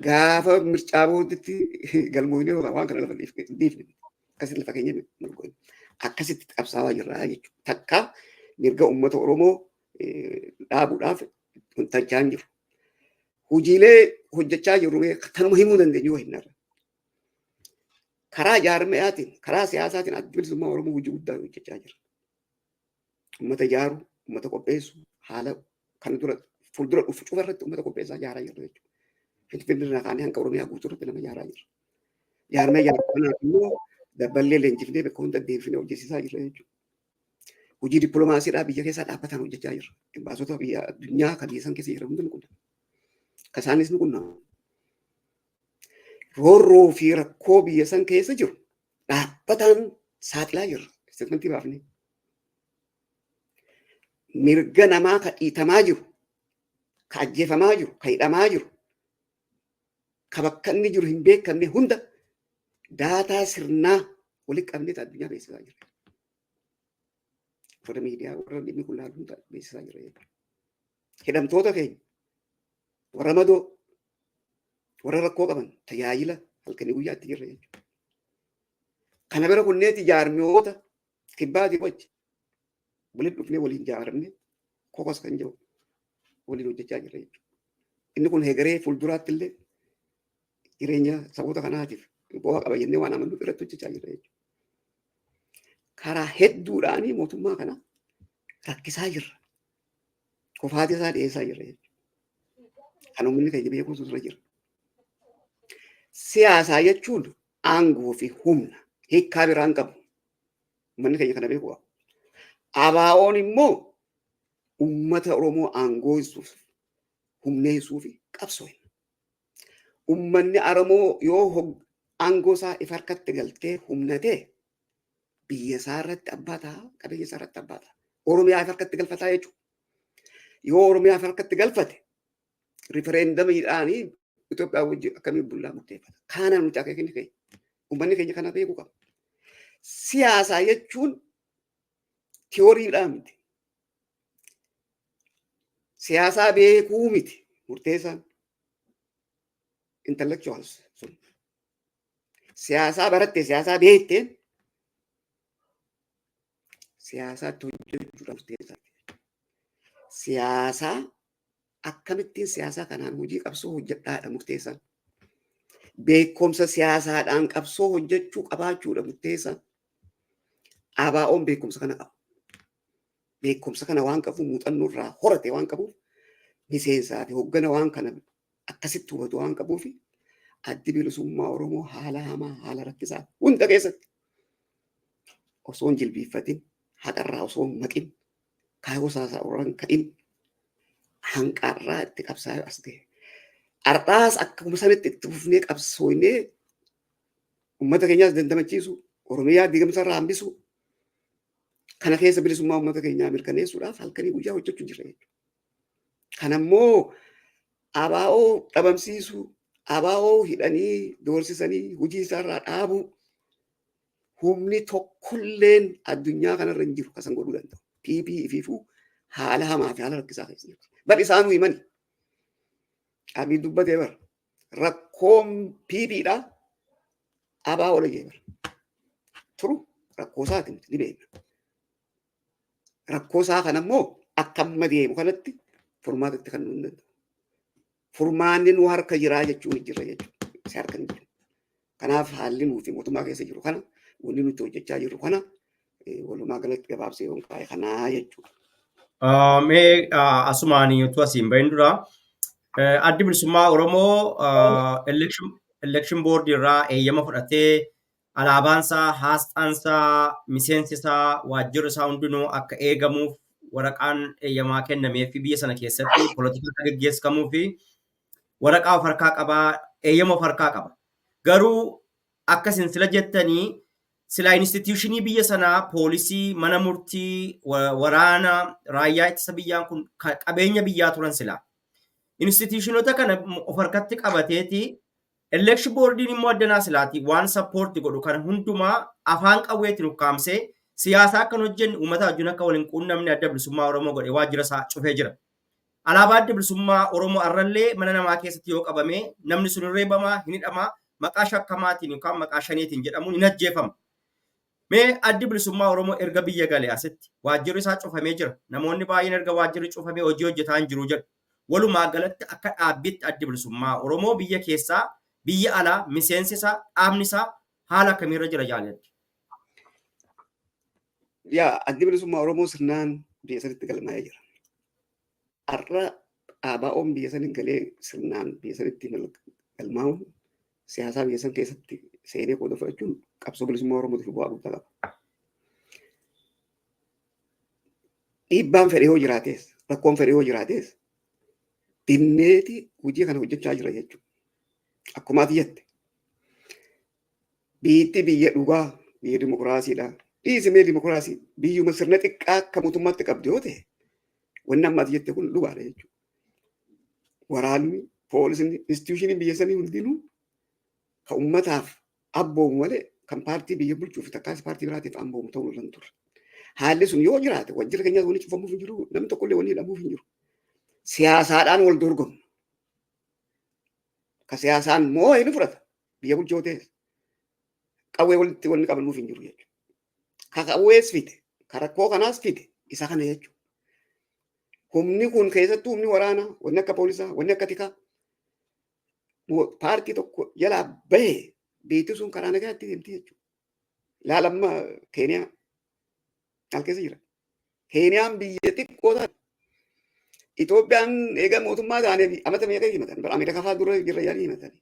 Gaafa mirchaa booddatti galmoonee waan kana lafa dhiifne akkasitti lafa keenya mirgoone akkasitti qabsaawaa jirraa jechuudha. Takkaa mirga uummata Oromoo dhaabuudhaaf tolchaa hin jiru. Hojiilee hojjechaa jirru tanuma himuu dandeenyu yoo hin arre. Karaa jaarmayaatiin, karaa siyaasaatiin adda bilisummaa Oromoo hojii guddaa hojjechaa jira. Uummata ijaaruu, uummata qopheessuu, haala kan dura fuuldura dhufu cufa irratti uummata qopheessaa ijaaraa jirra jechuudha. Finfinnee irraa kaanee hanga Oromiyaa guutuu irratti nama ijaaraa jirra. Jaarmee ijaarranaaf immoo dabballee leenjifnee bakka hunda deemnee hojjechiisaa jirra jechuudha. Hojii dippiloomaasiidhaa biyya keessaa dhaabbataan hojjechaa jirra. Baasota biyya addunyaa kan biyya san keessa jiran hundi ni qunnama. Kan isaanis ni qunnama. Roorroo fi rakkoo biyya san keessa jiru dhaabbataan saaxilaa jirra. Isteetmentii baafnee. Mirga namaa kan dhiitamaa jiru, kan ajjeefamaa jiru, kan hidhamaa jiru, kan bakka inni jiru hin beekamne hunda daataa sirnaa walitti qabnee addunyaa beeksisaa jira. Warra miidiyaa warra dhimmi kun laalu hunda beeksisaa jira. Hidhamtoota keenya warra madoo warra rakkoo qaban tajaajila halkanii guyyaatti jirra jechuudha. Kana bira kunneeti jaarmiyoota kibbaatii wajji waliin dhufnee waliin ijaaramne kokos kan jiru waliin hojjechaa jirra jechuudha. Inni kun hegeree fuulduraatti illee jireenya saboota kanaatiif bu'aa qaba jennee waan amannuuf irratti hojjechaa jirra jechuudha. karaa hedduudhaanii mootummaa kana rakkisaa jirra. Kufaatii isaa dhiyeessaa jirra jechuudha. Kan uummanni keenya beekuutu irra jira. Siyaasaa jechuun aangoo fi humna hiikkaa biraan qabu. Uummanni keenya kana beeku qaba. ABO'n immoo uummata Oromoo aangoisuuf humneessuu fi qabsoo'ina. Uummanni Oromoo yoo aangoo isaa ifa harkatti galtee humnatee biyya isaa irratti abbaa ta'a, qabeenya isaa irratti abbaa ta'a. Oromiyaa ifa harkatti galfataa jechuudha. Yoo Oromiyaa ifa harkatti galfate rifereendamiidhaanii Itoophiyaa wajjin akkamiin bullaa murteeffata. Kaanaan nuti akeekni keenya. Uummanni keenya kana beekuu qaba. Siyaasaa jechuun tiyooriidhaan miti. Siyaasaa beekuu miti murteessaan. Intellectuals sun. Siyaasaa barattee siyaasaa beekteen siyaasaatti hojjechuudhaan murteessaa. Siyaasaa akkamittiin siyaasaa kanaan hojii qabsoo hojjedhaadha murteessaan. Beekumsa siyaasaadhaan qabsoo hojjechuu qabaachuudha murteessaan. ABO'n beekumsa kana qaba. Beekumsa kana waan qabuuf muuxannoo irraa horate waan qabuuf miseensaa fi hoggana waan kana akkasitti hubatu waan qabuuf addi bilisummaa Oromoo haala hamaa haala rakkisaa hunda keessatti osoo hin jilbiiffatin haqarraa osoo hin maqin kaayoo saasaa irraan ka'in hanqarraa itti qabsaa'ee as ga'e. Har'aas akkuma sanitti itti fufnee qabsoofnee uummata keenyaas dandamachiisu Oromiyaa diigamsa irraa hambisu kana keessa bilisummaa uummata keenyaa mirkaneessuudhaaf halkanii guyyaa hojjechuu jirra jechuudha. Kanammoo ABO dhabamsiisu, ABO hidhanii doorsisanii hojii isaarraa dhaabu humni tokkolleen addunyaa kanarra hin jiru kasan godhuu danda'u. PP ifiifuu haala hamaa fi haala rakkisaa keessa jirti. Bar isaanuu himani. Abiin dubbatee bara rakkoon PPdha ABO dhagee bara. Turu rakkoo isaati miti ni beekna. Rakkoo isaa kanammoo akka amma deemu kanatti furmaatatti kan nuun danda'u. Furmaanni nu harka jiraa jechuun jirra jechuudha. Si harka hin jiru. Kanaaf haalli nuti mootummaa keessa jiru kana wanni nuti hojjechaa jirru kana walumaa galatti gabaabsee yoon kaa'e kanaa jechuudha. Mee asumaan utuu asiin bahin dura addi bilisummaa Oromoo election board irraa eeyyama fudhatee alaabaansaa, haasxaansaa, miseensisaa, waajjirri isaa hundinuu akka eegamuuf waraqaan eeyyamaa kennamee fi biyya sana keessatti polotikaa gaggeessamuu fi waraqaa of harkaa qabaa, eeyyama of harkaa qaba. Garuu akkasin sila jettanii sila instituushinii biyya sanaa poolisii, mana murtii, waraana, raayyaa ittisa biyyaan kun qabeenya biyyaa turan sila. Instituushinoota kana of harkatti qabateeti election boardiin immoo addanaa silaati waan sappoorti godhu kan hundumaa afaan qawweetiin ukkaamsee siyaasaa akkan hojjennu uummata wajjin akka waliin quunnamne adda bilisummaa Oromoo godhe waajjira isaa cufee jira. Alaabaa adda bilisummaa Oromoo arrallee mana namaa keessatti yoo qabame namni sun reebamaa, hin hidhamaa, maqaa shakkamaatiin yookaan maqaa shaneetiin jedhamuun hin ajjeefama. Mee addi bilisummaa Oromoo erga biyya galee asitti waajjirri isaa cufamee jira. Namoonni baay'een erga waajjirri cufamee hojii hojjetaa hin jiru jedhu. Walumaa galatti akka dhaabbitti addi bilisummaa Oromoo biyya keessaa, biyya alaa, miseensi isaa, dhaabni isaa haala akkamiirra jira jaalladhi? Yaa addi bilisummaa Oromoo sirnaan biyya sanitti galmaa'ee jira. Har'a ABO'n biyya saniin galee sirnaan biyya sanitti galmaa'uun siyaasaa biyya san keessatti seenee qooda fudhachuun qabsoo bilisummaa Oromootiif bu'aa guddaa qaba. Dhiibbaan fedhee yoo jiraates, rakkoon fedhee yoo jiraates dinneeti hojii kana hojjechaa jira jechuudha. Akkuma ati jette biyyi biyya dhugaa, biyya dimokiraasiidha. Dhiisimee dimokiraasii biyyuma sirna xiqqaa akka mootummaatti qabdu yoo ta'e wanni amma ati jette kun dhugaadha jechuudha. Waraanni, poolisni, instituushiniin biyya sanii hundinuu kan uummataaf abboomu malee kan paartii biyya bulchuuf takkaas paartii biraatiif abboomu ta'uu hin turre. Haalli sun yoo jiraate waajjira keenyaas wanni cufamuuf hin jiru, namni tokkollee wanni hidhamuuf hin jiru. Siyaasaadhaan wal dorgomu. Ka siyaasaan moo inni fudhata biyya bulchoo ta'e qawwee walitti wanni qabanuuf hin jiru jechuudha. Ka qawwees fide, ka rakkoo kanaas fide isa kana jechuudha. Humni kun keessattuu humni waraanaa, wanni akka poolisaa, wanni akka tikaa paartii tokko jalaa bahee biyyi sun karaa nagaatti deemti jechuudha. Ilaalamma Keeniyaa Maal keessa jira? Keeniyaan biyya xiqqoo taate. Itoophiyaan eega mootummaa ta'anii amata meeqa himatan? Bara Ameerikaa fa'aa dura jirra yaanii himatanii.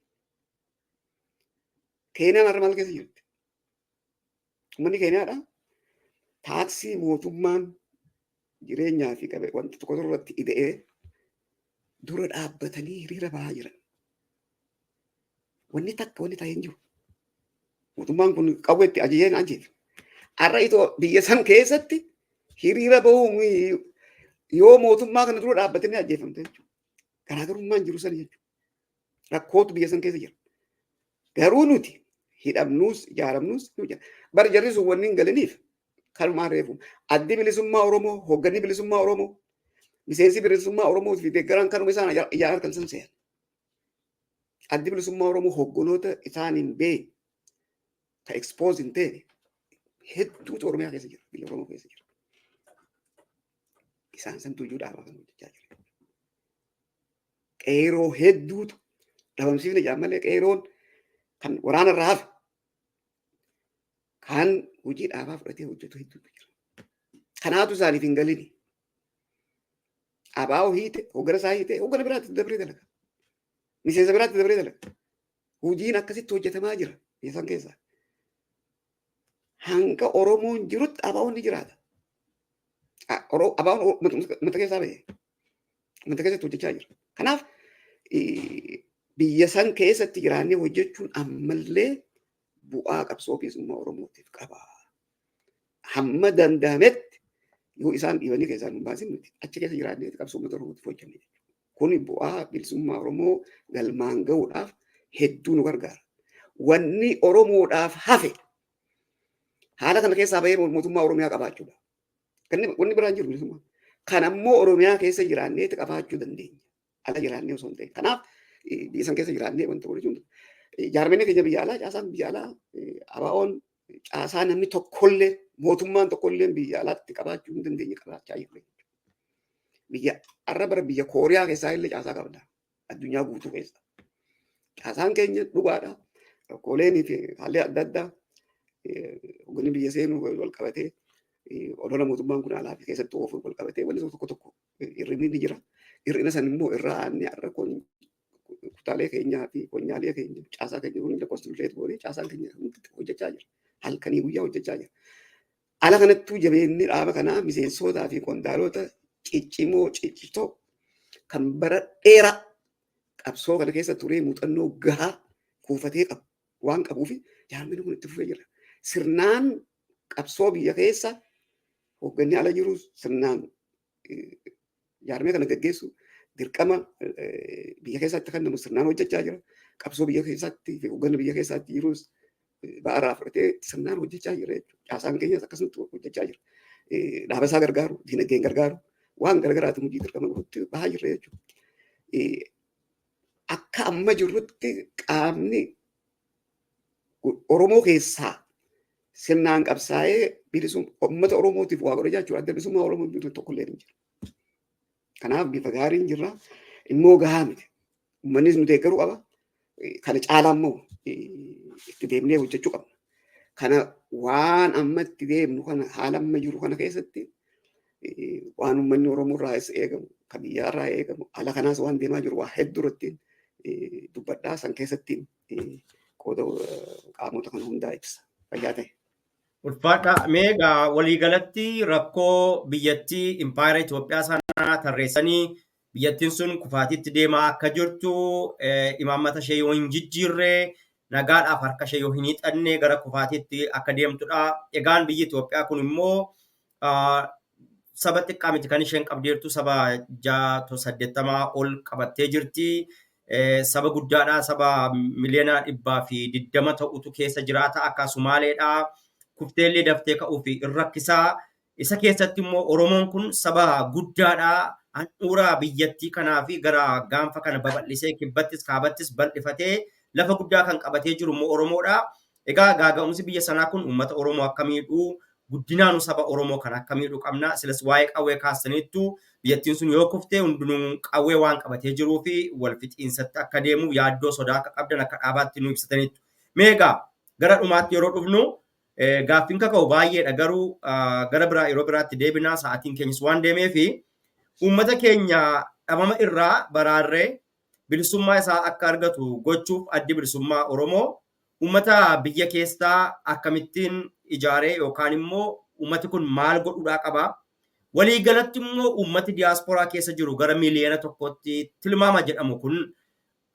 Keeniyaan har'a maal keessa jirti? Uummanni Keeniyaadha. Taaksii mootummaan jireenyaa fi qabe wanta tokko irratti ida'ee dura dhaabbatanii hiriira bahaa jiran. Wanni takka wanni ta'ee hin jiru. Mootummaan kun qawweetti ajajeen ajjeefe. Har'a biyya san keessatti hiriira bahuun yoo mootummaa kana dura dhaabbatanii ajjeefamte jechuudha. Garaagarummaan jiru sana jechuudha. Rakkootu biyya san keessa jira. Garuu nuti hidhamnuus ijaaramnuus bara jarri sun wanni hin galiniif kanumaan reefu addi bilisummaa Oromoo hoogganni bilisummaa Oromoo miseensi bilisummaa Oromoo fi deeggaraan kanuma isaan ijaaran kan san se'an. Addi bilisummaa Oromoo hoogganoota isaaniin bee ka expose hin ta'e hedduutu Oromiyaa keessa jira biyya Oromoo keessa jira. Isaan san tuyyuu dhaabaa kan hojjechaa jira. Qeeroo hedduutu dhabamsiifne jedhan malee qeeroon kan waraana irraa hafe kan hojii dhaabaa fudhatee hojjetu hedduutu jira. Kanaatu isaaniif hin galini. Abaa'oo hiite, hoggana isaa hiite, hoggana biraatti dabree dalaga. Miseensa biraatti dabree dalaga. Hojiin akkasitti hojjetamaa jira biyya san keessaa. Hanga Oromoon jirutti abaa'oon ni jiraata. Abaa'oon mata keessaa ba'e. Mata keessatti hojjechaa jira. Kanaaf biyya san keessatti jiraannee hojjechuun ammallee bu'aa qabsoo bilisummaa Oromootiif qaba. Hamma danda'ametti yoo isaan dhiibanii keessaa nu baasin nuti achi keessa jiraannee qabsoo uummata Oromootiif hojjenne. Kuni bu'aa bilisummaa Oromoo galmaan gahuudhaaf hedduu nu gargaara. Wanni Oromoodhaaf hafe haala kana keessaa bahee mootummaa Oromiyaa qabaachuudha. Wanni biraan jiru bilisummaa. Kan ammoo Oromiyaa keessa jiraannee qabaachuu dandeenya. Ala jiraannee osoo hin ta'in. Kanaaf biyya san keessa jiraannee wanta godhachuun jaarmeenii keenya biyya alaa caasaan biyya alaa abaa'oon caasaa namni tokkollee mootummaan tokkollee biyya alaatti qabaachuu hin dandeenye qabaachaa jirre. Biyya har'a bara biyya Kooriyaa keessaa illee caasaa qabda. Addunyaa guutuu keessa. Caasaan keenya dhugaadha. Rakkooleen fi haalli adda addaa hoogganni biyya seenuu wal qabatee olola mootummaan kun alaa fi keessatti oofuun wal qabatee wanti tokko tokko hir'inni ni jira. Hir'ina san immoo irraa aanni har'a kutaalee keenyaa fi qonyaalee keenya caasaa keenya hunda konstituusheet goonee caasaan keenya hojjechaa jira. Halkanii guyyaa hojjechaa jira. Ala kanattuu jabeenni dhaaba kanaa miseensotaa fi qondaalota ciccitoo kan bara dheeraa qabsoo kana keessa turee muuxannoo gahaa kuufatee qabu waan qabuuf jaarmeen kun itti fufee jira. Sirnaan qabsoo biyya keessa hoogganni ala jiru sirnaan jaarmee kana gaggeessu dirqama biyya keessatti kan namu sirnaan hojjechaa jira. Qabsoo biyya keessatti fi hoogganni biyya keessatti jirus ba'araa fudhatee sirnaan hojjechaa jira jechuudha. Caasaan keenyas akkasumatti hojjechaa jira. Dhaaba isaa gargaaru, diinagdeen gargaaru, waan gargaraatiin hojii dirqama godhutti bahaa jirra jechuudha. Akka amma jirrutti qaamni Oromoo keessaa sirnaan qabsaa'ee uummata Oromootiif waa godha jechuudha. Adda bilisummaa Oromoo bitu tokkollee hin jiru. Kanaaf bifa gaariin jirra. Immoo gahaa miti. Uummannis nu deeggaruu qaba. Kana caalaa immoo itti deemnee hojjechuu qabna. Kana waan amma itti deemnu kana haala amma jiru kana keessatti waan uummanni Oromoo irraa eegamu, kan biyyaa irraa eegamu, ala kanaas waan deemaa jiru waa hedduu irratti dubbadhaa san keessatti qooda qaamota kana hundaa ibsa. Fayyaa ta'e. Ulfaadha. Meegaa waliigalatti rakkoo biyyattii impaayera Itoophiyaa sana tarreessanii biyyattiin sun kufaatiitti deemaa akka jirtu imaammata ishee yoo hin jijjiirre nagaadhaaf harka ishee yoo hin hiixanne gara kufaatiitti akka deemtudha. Egaan biyyi Itoophiyaa kun immoo saba xiqqaa miti kan isheen qabdeertu saba 80 ol qabattee jirti. Saba guddaadha. Saba miliyoona 120 ta'utu keessa jiraata akka Sumaaleedha. Kufteellee daftee ka'uu fi rakkisaa. Isa keessatti immoo Oromoon kun saba guddaadha. Handhuura biyyattii kanaa fi gara gaanfa kana babal'isee kibbattis kaabattis bal'ifatee lafa guddaa kan qabatee jiru immoo Oromoodha. Egaa gaaga'umsi biyya sanaa kun uummata Oromoo akka miidhuu guddinaanu saba Oromoo kan akka miidhuu qabna. Silas waa'ee qawwee kaastaniittu biyyattiin sun yoo kuftee hundinuu qawwee waan qabatee jiruu fi wal fixiinsatti akka deemu yaaddoo sodaa akka qabdan akka dhaabaatti nu ibsataniitu. Meegaa gara dhumaatti yeroo dhufnu Gaaffiin kaka'u baay'eedha garuu gara biraa yeroo biraatti deebinaa sa'aatiin keenyas waan deemeefi uummata keenya dhabama irraa baraarree bilisummaa isaa akka argatu gochuuf addi bilisummaa Oromoo uummata biyya keessaa akkamittiin ijaaree yookaan immoo uummati kun maal godhuudhaa qaba. Walii galatti immoo uummati diyaasporaa keessa jiru gara miliyoona tokkotti tilmaama jedhamu kun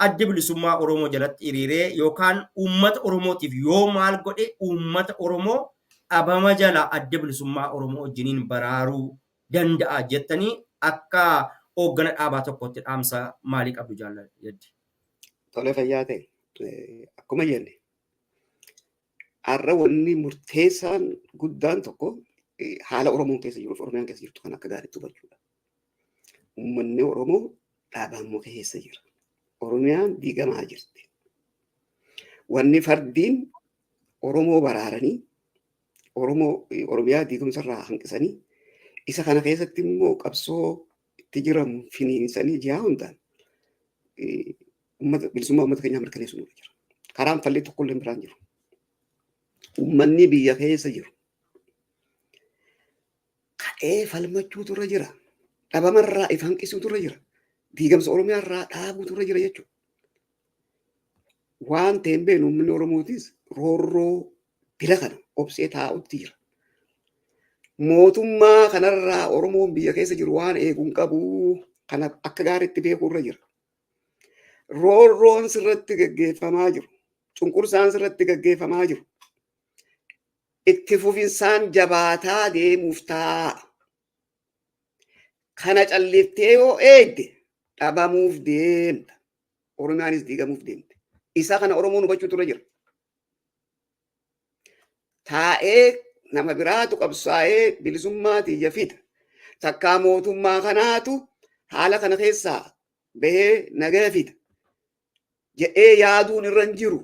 addi bilisummaa Oromoo jalatti hiriiree yookaan uummata Oromootiif yoo maal godhe uummata Oromoo dhabama jala adda bilisummaa Oromoo wajjiniin baraaruu danda'a jettanii akka hooggana dhaabaa tokkotti dhaamsa maalii qabdu jaalladhi? Tole fayyaa ta'e akkuma jenne har'a wanni murteessaan guddaan tokko haala Oromoon keessa jiru Oromiyaan keessa jirtu kan akka gaariitti hubachuudha. Uummanni Oromoo dhaabammoo keessa jira. Oromiyaan diigamaa jirti. Wanni fardiin Oromoo baraaranii Oromiyaa diigumsarraa hanqisanii isa kana keessatti immoo qabsoo itti jiran finiinsanii jihaa hundaan bilisummaa uummata keenyaa mirkaneessuu nurra jira. Karaan fallee tokkollee biraan jiru. Uummanni biyya keessa jiru. Ka'ee falmachuutu irra jira. Dhabamarraa if hanqisuutu irra jira. Diigamsa Oromiyaarraa dhaabuutu irra jira jechuudha. Waan ta'een beenu uummanni Oromootis roorroo dila kana obsee taa'utti jira. Mootummaa kanarraa Oromoon biyya keessa jiru waan eeguun qabu kana akka gaariitti beekuu irra jira. Roorroon sirratti gaggeeffamaa jiru. Cunqursaan sirratti gaggeeffamaa jiru. Itti fufinsaan jabaataa deemuuf taa'a. Kana calliftee yoo eegde dhabamuuf deemta. Oromiyaanis diigamuuf deemte. Isa kana Oromoon hubachuutu irra jira. Taa'ee nama biraatu qabsaa'ee bilisummaa tiyya fida. Takkaa mootummaa kanaatu haala kana keessaa bahee nagaa fida. Jedhee yaaduun irra hin jiru.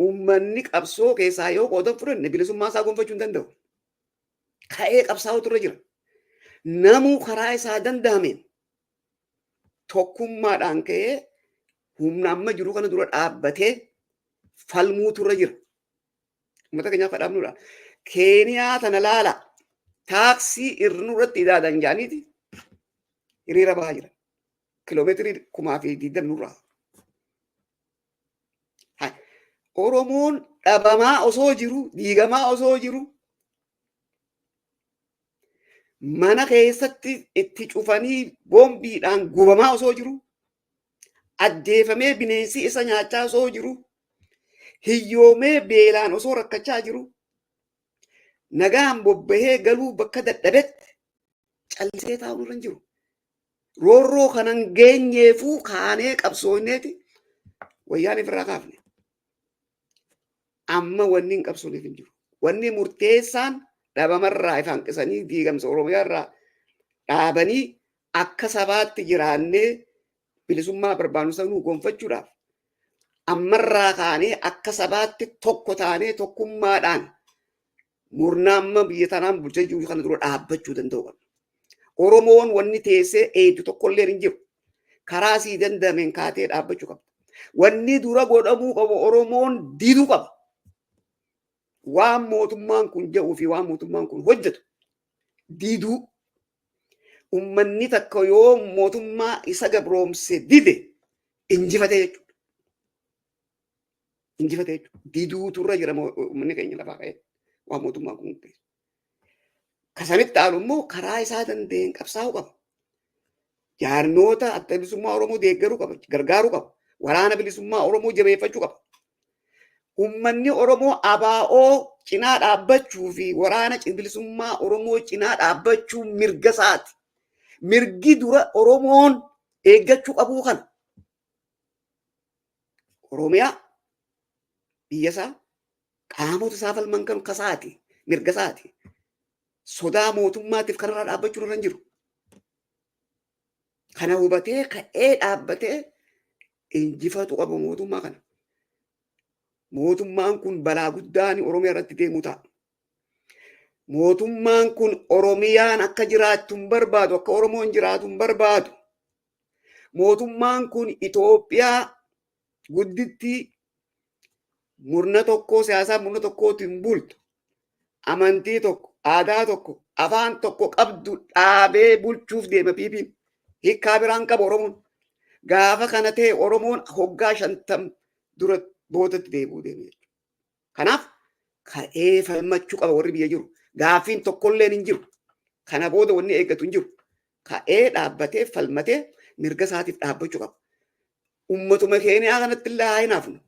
Uummanni qabsoo keessaa yoo qooda fudhanne bilisummaa isaa gonfachuu hin danda'u. Ka'ee qabsaa'utu irra jira. Namuu karaa isaa danda'ameen tokkummaadhaan ka'ee humna amma jiru kana dura dhaabbatee falmuutu irra jira. Uummata keenyaaf kadhaabnuudha. Keeniyaa tana laala taaksii irnu irratti ilaalan jaaniiti hiriira bahaa jira. Kiloomeetirii 2020 nurraa. Oromoon dhabamaa osoo jiru, diigamaa osoo jiru, mana keessatti itti cufanii boombiidhaan gubamaa osoo jiru, ajjeefamee bineensi isa nyaachaa osoo jiru, hiyyoomee beelaan osoo rakkachaa jiru, nagaan bobbahee galuu bakka dadhabetti callisee taa'uun irra hin jiru. Roorroo kanan geenyeefuu kaanee qabsooneeti wayyaaniif irraa kaafne. Amma wanni hin qabsooneef hin jiru. Wanni murteessaan dhabamarraa if hanqisanii diigamsa Oromiyaarraa dhaabanii akka sabaatti jiraannee bilisummaa barbaannu sanuu gonfachuudhaaf ammarraa kaanee akka sabaatti tokko taanee tokkummaadhaan murnaa amma biyya tanaan bulchaa jiru kana dura dhaabbachuu danda'u qabna. Oromoon wanni teessee eegdu tokkollee hin jiru. Karaa sii danda'ameen kaatee dhaabbachuu qabda. Wanni dura godhamuu qabu Oromoon diduu qaba. Waan mootummaan kun jedhuu fi waan mootummaan kun hojjetu diduu. Uummanni takka yoo mootummaa isa gabroomse dide injifatee jechuudha. Injifatee jechuudha. Diduutu irra jira uummanni keenya lafaa ka'ee waan mootummaan kun ta'e. Kasanitti aanuu immoo karaa isaa danda'een qabsaa'uu qaba. Jaarnoota adda bilisummaa Oromoo deeggaruu qaba, gargaaruu qaba. Waraana bilisummaa Oromoo jabeeffachuu qaba. Uummanni Oromoo ABO cinaa dhaabbachuu fi waraana bilisummaa Oromoo cinaa dhaabbachuu mirga isaati. Mirgi dura Oromoon eeggachuu qabuu kana. Oromiyaa biyya isaa qaamota isaa falman kan kasaati mirga isaati. Sodaa mootummaatiif kanarraa dhaabbachuu irra hin jiru. Kana hubatee ka'ee dhaabbatee injifatu qaba mootummaa kana. Mootummaan kun balaa guddaan Oromiyaa irratti deemuu ta'a. Mootummaan kun Oromiyaan akka jiraattu hin barbaadu, akka Oromoon jiraatu hin barbaadu. Mootummaan kun Itoophiyaa guddittii murna tokkoo siyaasaa murna tokkootiin bultu amantii tokko aadaa tokko afaan tokko qabdu dhaabee bulchuuf deema piipiin hiikkaa biraan qabu Oromoon gaafa kana ta'e Oromoon hoggaa 50 dura boodatti deebi'uu deema jechuudha. Kanaaf ka'ee falmachuu qaba warri biyya jiru gaaffiin tokkolleen hin jiru kana booda wanni eeggatu hin jiru ka'ee dhaabbatee falmatee mirga isaatiif dhaabbachuu qaba. Ummatuma keeniyaa kanatti illee haa hinaafnu.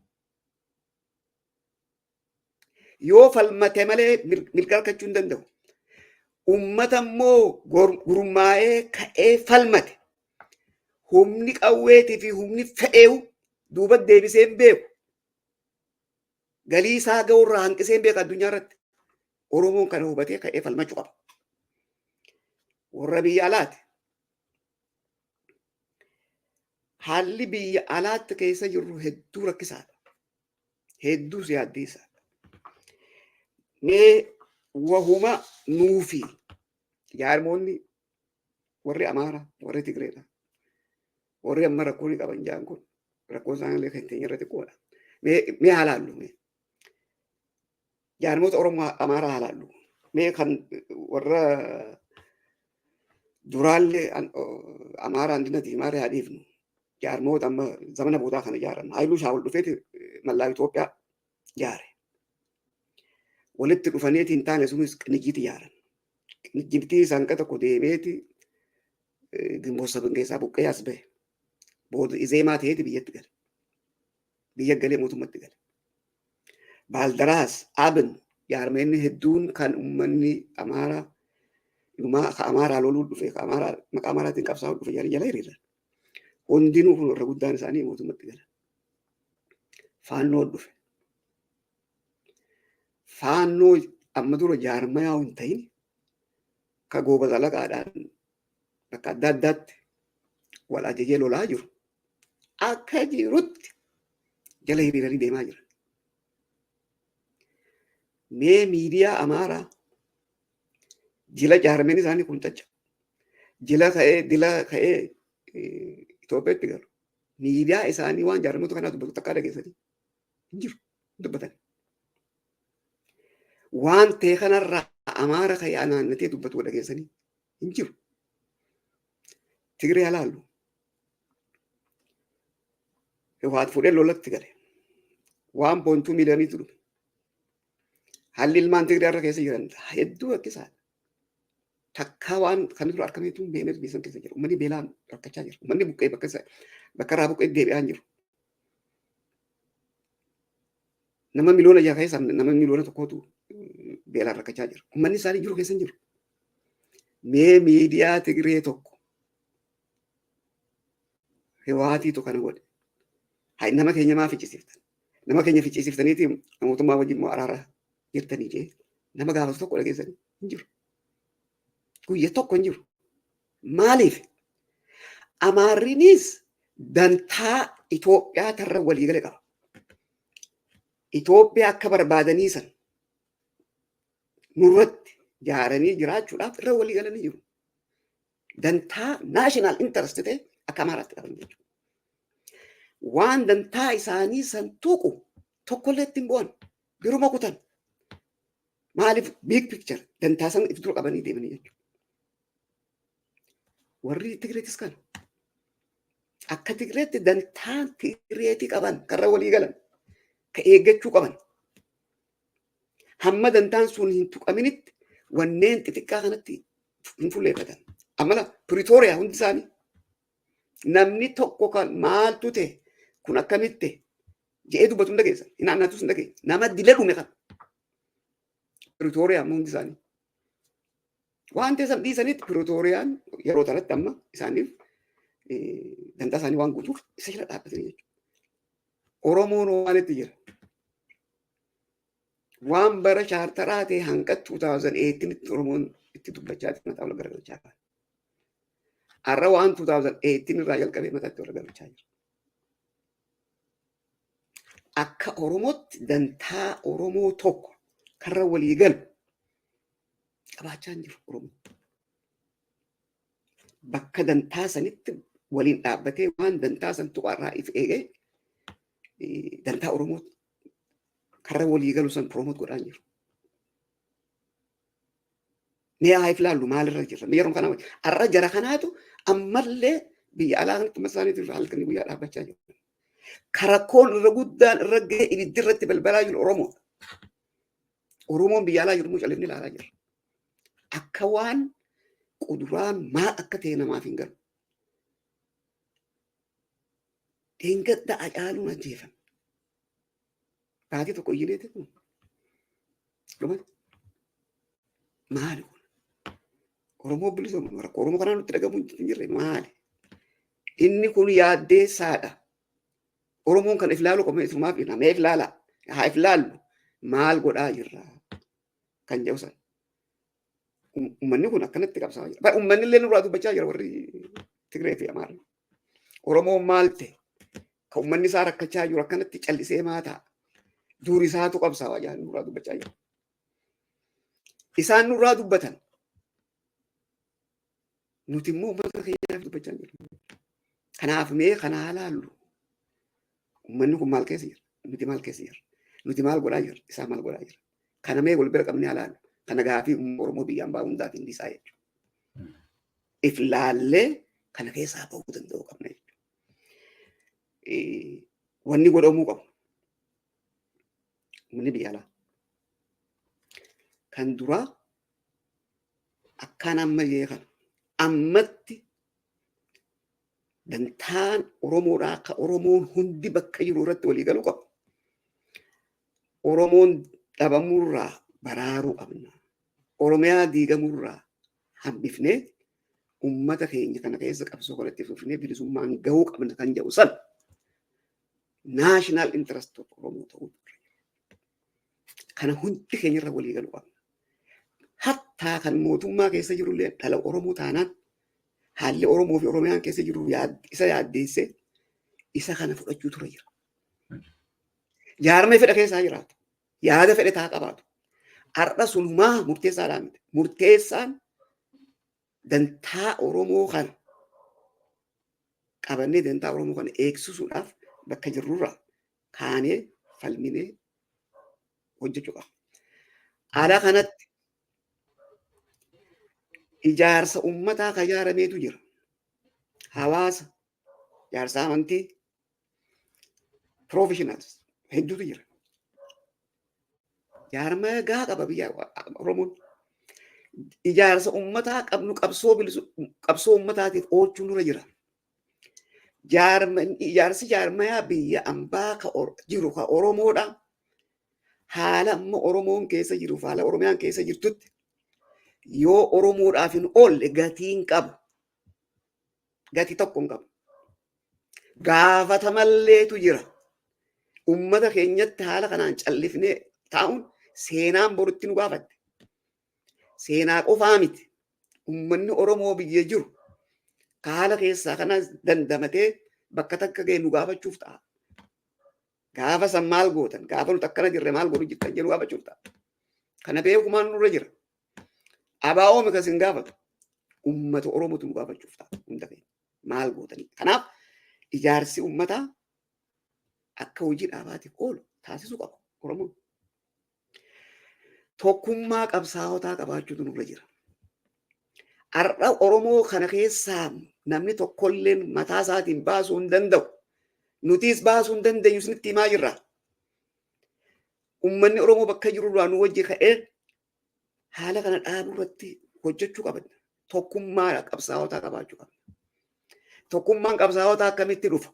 Yoo falmate malee mirga argachuu hin danda'u. Ummata immoo gurmaa'ee ka'ee falmate humni qawweetii fi humni fedheewu duuba deebisee hin beeku. Galii isaa ga'urraa hanqisee hin beeku addunyaa irratti. Oromoon kana hubatee ka'ee falmachuu qaba. Warra biyya alaati. Haalli biyya alaatti keessa jirru hedduu rakkisaadha. Hedduus yaaddeessaadha. Mee wahuma nuufi jaarmoonni warri Amaaraa, warri Tigreedha. Warri amma rakkoo ni qaban jaan kun rakkoo isaaniillee kan teenya irratti qoodha. Mee haalaallu mee jaarmoota Oromoo Amaaraa haalaallu. Mee kan warra duraallee Amaaraa andinati Amaaraa haadhiifnu. Jaarmoota amma zamana boodaa kana ijaaran. Haayiluu Shaawul dhufeeti mallaa Itoophiyaa ijaare. Walitti dhufaniiti hin taane sunis qinijjiiti ijaaran. Qinijjiitii sanqa tokko deemeeti Gimboota keessaa buqqee as bahe. Booda Izeemaa ta'eeti biyyatti gale. Biyya galee mootummatti gale. Baaldaraas Abin jaarmeenni hedduun kan uummanni Amaaraa dhumaa ka Amaaraa loluu dhufe ka Amaaraa maqaa Amaaraatiin qabsaa'uu dhufe jala hiriiran. Hundinuu kun warra guddaan isaanii mootummatti galan. Faannoo dhufe. Faannoo amma dura jaarmayaa hin ta'in ka gooba zalaqaadhaan bakka adda addaatti wal ajajee lolaa jiru. Akka jirutti jala hiriiranii deemaa jiran. Mee miidiyaa Amaaraa jila jaarmeen isaanii kun tacha. Jila ka'ee Itoophiyaatti galu. Miidiyaa isaanii waan jaarmoota kanaa dubbatu takkaa dhageessanii hin jiru dubbatan. Waan ta'e kanarraa Amaaraa ka'ee anaannatee dubbatu dhageessanii hin jiru. Tigree halaallu. Waat fuudhee lolatti gale. 1.2 miliyooniitu dhufe. Haalli ilmaan Tigree irra keessa jiran hedduu rakkisaadha. Takkaa waan kan dura argameetu beelad biisan keessa jiru. Uummanni beelaan rakkachaa jiru. Uummanni buqqee bakka irraa buqqee deebi'aa jiru. Nama miliyoona jaha keessa nama miliyoona tokkootu beelaan rakkachaa jira. Uummanni isaanii jiru keessa hin jiru. Mee miidiyaa Tigree tokko Hewaatiitu kana godhe. Hai nama keenya maa ficcisiiftan? Nama keenya ficcisiiftaniiti mootummaa wajjin moo araara jirtanii jee nama gaafatu tokko dhageessanii hin jiru. Guyyaa tokko hin jiru. Maaliif? Amaarriinis dantaa Itoophiyaa tarra waliigale qaba. Itoophiyaa akka barbaadanii san nurratti jaaranii jiraachuudhaaf irra waliigalanii jiru. Dantaa naashinaal intarest ta'e akka Amaaraatti qaban jechuudha. Waan dantaa isaanii san tuqu tokkollee ittiin bu'an biruma kutan. Maaliif big picture dantaa san itti dura qabanii deemanii jechuudha. Warri Tigreetis kana. Akka Tigreetti dantaan Tigreetii qaban karra walii galan ka eeggachuu qaban. Hamma dantaan sun hin tuqaminitti wanneen xixiqqaa kanatti hin fulleeffatan. Amala Pretoria hundi isaanii namni tokko kan maaltu ta'e kun akkamitti jedhee dubbatu hin dhageessan. Hin aannatus hin dhageessan. Nama dila dhume kan. Pretoria hundi isaanii. Waan ta'eef dhiisanitti Pretoriyaan yeroo sanatti amma isaaniif dantaa isaanii waan guutuuf isa jala dhaabbatanii jechuudha. Oromoon waan itti jira. Waan bara chaartaraa ta'e hanga 2018 Oromoon itti dubbachaa ture mataa wal garagalchaa jira. Har'a waan 2018 irraa jalqabee mataatti wal garagalchaa jira. Akka Oromootti dantaa Oromoo tokko karra walii galu qabaachaa hin jiru Oromoo. Bakka dantaa sanitti waliin dhaabbatee waan dantaa san tuqarraa if eegee dantaa Oromoo karra walii galu san promote godhaan jiru. Mee haa ilaallu maalirra jirra. Yeroo kana har'a jara kanaatu ammallee biyya alaa kanatti masaaniitu halkanii guyyaa dhaabbachaa jiru. Karakkoon irra guddaan irra gahee ibiddi irratti balbalaa jiru Oromoo. Oromoon biyya alaa jiru califni ilaalaa jira. Akka waan quduraan maal akka ta'e namaaf hin galu. Dheengadda Hacaaluun ajjeefame. Baatii tokko iyyineeti kun. Maali kun? Oromoo bilisoomu rakkoo Oromoo kanaan nutti dhagahamu hin jirre maali? Inni kun yaaddeessaadha. Oromoon kan if ilaalu qaba isumaaf namee if ilaala. Haa if ilaallu maal godhaa jirra kan jedhu san. Uummanni kun akkanatti qabsaa jira. Uummanni illee nurraa dubbachaa jira warri Tigree fi Amaarri. Oromoon maal ta'e? Kan uummanni isaa rakkachaa jiru akkanatti callisee maataa. Duuri isaatu qabsaa wajaa nurraa dubbachaa jira. Isaan nurraa dubbatan. Nuti immoo uummata keenyaaf dubbachaa jirra. Kanaaf mee kanaa ilaallu. Uummanni kun maal keessa jira? Nuti maal keessa jira? Nuti maal godhaa jirra? Isaa maal godhaa jira? Kana mee wal bira qabnee ilaallu. Kana gaafii Oromoo biyyaan baa'uu hundaaf hin dhiisaa jechuudha. If laallee kana keessaa bahuu danda'uu qabna jechuudha. Wanni godhamuu qabu. Uummanni biyya alaa. Kan duraa akkaan ammayyee kana ammatti dantaan Oromoodhaa akka Oromoon hundi bakka jiru irratti walii galuu qabu. Oromoon dhabamurraa baraaruu qabna. Oromiyaa diigamurraa hambifnee uummata keenya kana keessa qabsoo godhattee fufnee bilisummaan gahuu qabna kan jedhu san naashinaal intarest of Oromoo ta'uu kana hundi keenya irra walii galuu qabna. Hattaa kan mootummaa keessa jirullee dhala Oromoo taanaan haalli Oromoo fi Oromiyaan keessa jiru isa yaaddeessee isa kana fudhachuu ture jira. Jaarmee fedha keessaa jiraatu. Yaada fedhe taa qabaatu. Har'a sunumaa murteessaadhaan miti. Murteessaan dantaa Oromoo kana qabannee dantaa Oromoo kana eegsisuudhaaf bakka jirrurraa kaanee falminee hojjechuu qaba. Haala kanatti ijaarsa uummataa kan ijaarameetu jira. Hawaasa, ijaarsa amantii, professionals hedduutu jira. Jaarma gaa qaba biyya Oromoon. Ijaarsa uummataa qabnu qabsoo uummataatiif oolchuun dura jira. Ijaarsi jaarmayaa biyya ambaa ka jiru ka Oromoodha. Haala amma Oromoon keessa jiruuf haala Oromiyaan keessa jirtutti yoo Oromoodhaaf hin oolle gatiin qabu. Gatii tokko hin qabu. Gaafatamalleetu jira. Uummata keenyatti haala kanaan callifnee taa'uun seenaan borutti nu gaafatte. Seenaa qofaa miti. Uummanni Oromoo biyya jiru haala keessaa kana dandamatee bakka takka ga'e nu gaafachuuf ta'a. Gaafa san maal gootan? Gaafa nuti akkana jirre maal godhu jirtan jedhu gaafachuuf ta'a. Kana beekumaan nurra jira. Abaa'oo mikas hin gaafatu. Uummata Oromootu nu gaafachuuf ta'a. Hunda keenya maal gootanii? Kanaaf ijaarsi uummataa akka hojii dhaabaatiif oolu taasisuu qaba Oromoon. Tokkummaa qabsaa'otaa qabaachuutu nurra jira. Har'a Oromoo kana keessaa namni tokkollee mataa isaatiin baasuu hin danda'u. Nutis baasuu hin dandeenyu isinitti himaa jirra. Uummanni Oromoo bakka jirurraa nu wajji ka'ee haala kana dhaabuu irratti hojjechuu qabna. Tokkummaa qabsaa'otaa qabaachuu qabna. Tokkummaan qabsaa'otaa akkamitti dhufa?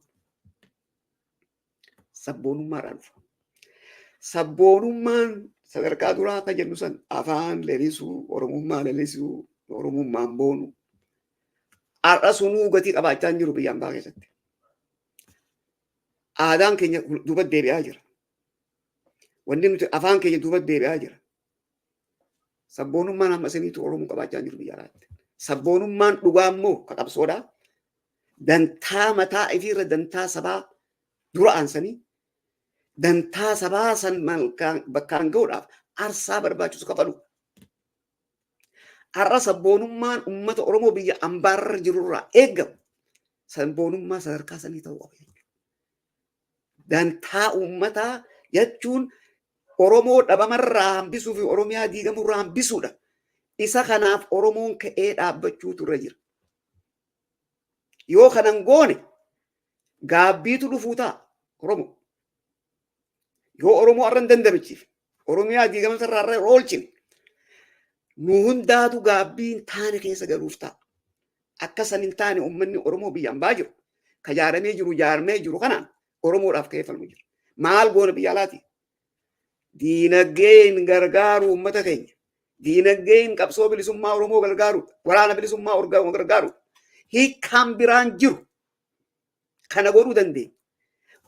Sabboonummaadhaan dhufa. Sabboonummaan sadarkaa duraa akka jennu san afaan leellisuu, Oromummaa leellisuu, Oromummaan boonu. Har'a sunuu gatii qabaachaa hin jiru biyya ambaa keessatti. Aadaan keenya duuba deebi'aa jira. Wanni nuti afaan keenya duuba deebi'aa jira. Sabboonummaan amma isiniitu Oromoo qabaachaa hin jiru biyya alaatti. Sabboonummaan dhugaa immoo ka qabsoodhaa. Dantaa mataa ifiirra dantaa sabaa dura aansanii dantaa sabaa san bakkaan ga'uudhaaf aarsaa barbaachisu kafalu. Har'a sabboonummaan uummata Oromoo biyya ambaarra jirurraa eegamu sabboonummaa sadarkaa sanii ta'uu qaba. Dantaa uummataa jechuun Oromoo dhabamarraa hambisuu fi Oromiyaa diigamurraa hambisuudha. Isa kanaaf Oromoon ka'ee dhaabbachuutu irra jira. Yoo kanan goone gaabbiitu dhufuu ta'a Oromoo. Yoo Oromoo arran dandamachiif Oromiyaa diigamsa irraa oolchine nu hundaatu gaabbiin taane keessa galuuf ta'a. Akka san hin taane uummanni Oromoo biyyaan baa jiru ka jaaramee jiru jaarmee jiru kanaan Oromoodhaaf ka'ee falmu jira. Maal goona biyya alaati? Diinagdeen gargaaru uummata keenya. Diinagdeen qabsoo bilisummaa Oromoo gargaaru. Waraana bilisummaa Oromoo gargaaru. Hiikkaan biraan jiru. Kana godhuu dandeenya.